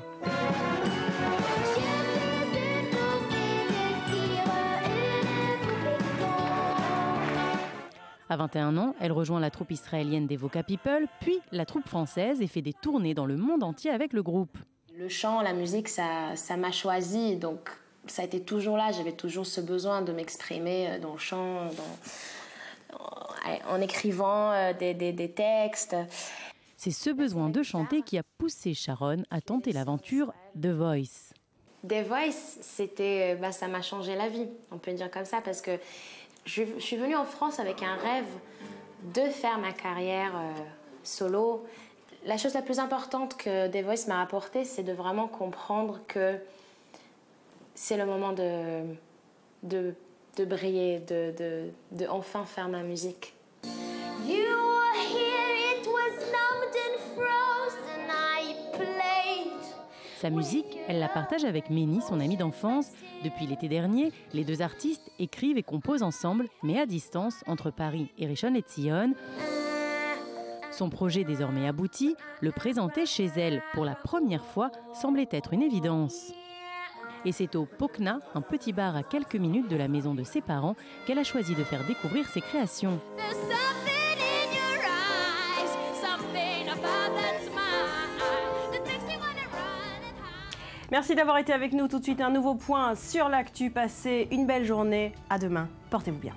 À 21 ans, elle rejoint la troupe israélienne des Voca People, puis la troupe française et fait des tournées dans le monde entier avec le groupe. Le chant, la musique, ça m'a choisi, donc ça a été toujours là. J'avais toujours ce besoin de m'exprimer dans le chant, en écrivant des textes. C'est ce besoin de chanter qui a poussé Sharon à tenter l'aventure The Voice. The Voice, ça m'a changé la vie, on peut dire comme ça, parce que je suis venue en France avec un rêve de faire ma carrière solo. La chose la plus importante que The Voice m'a apporté, c'est de vraiment comprendre que c'est le moment de briller, de enfin faire ma musique. You were here, it was numbed and frozen, I played. Sa musique, elle la partage avec Méni, son amie d'enfance. Depuis l'été dernier, les deux artistes écrivent et composent ensemble, mais à distance, entre Paris et Rishon LeZion. Son projet désormais abouti, le présenter chez elle pour la première fois, semblait être une évidence. Et c'est au Pokna, un petit bar à quelques minutes de la maison de ses parents, qu'elle a choisi de faire découvrir ses créations. Merci d'avoir été avec nous. Tout de suite, un nouveau point sur l'actu. Passez une belle journée. À demain. Portez-vous bien.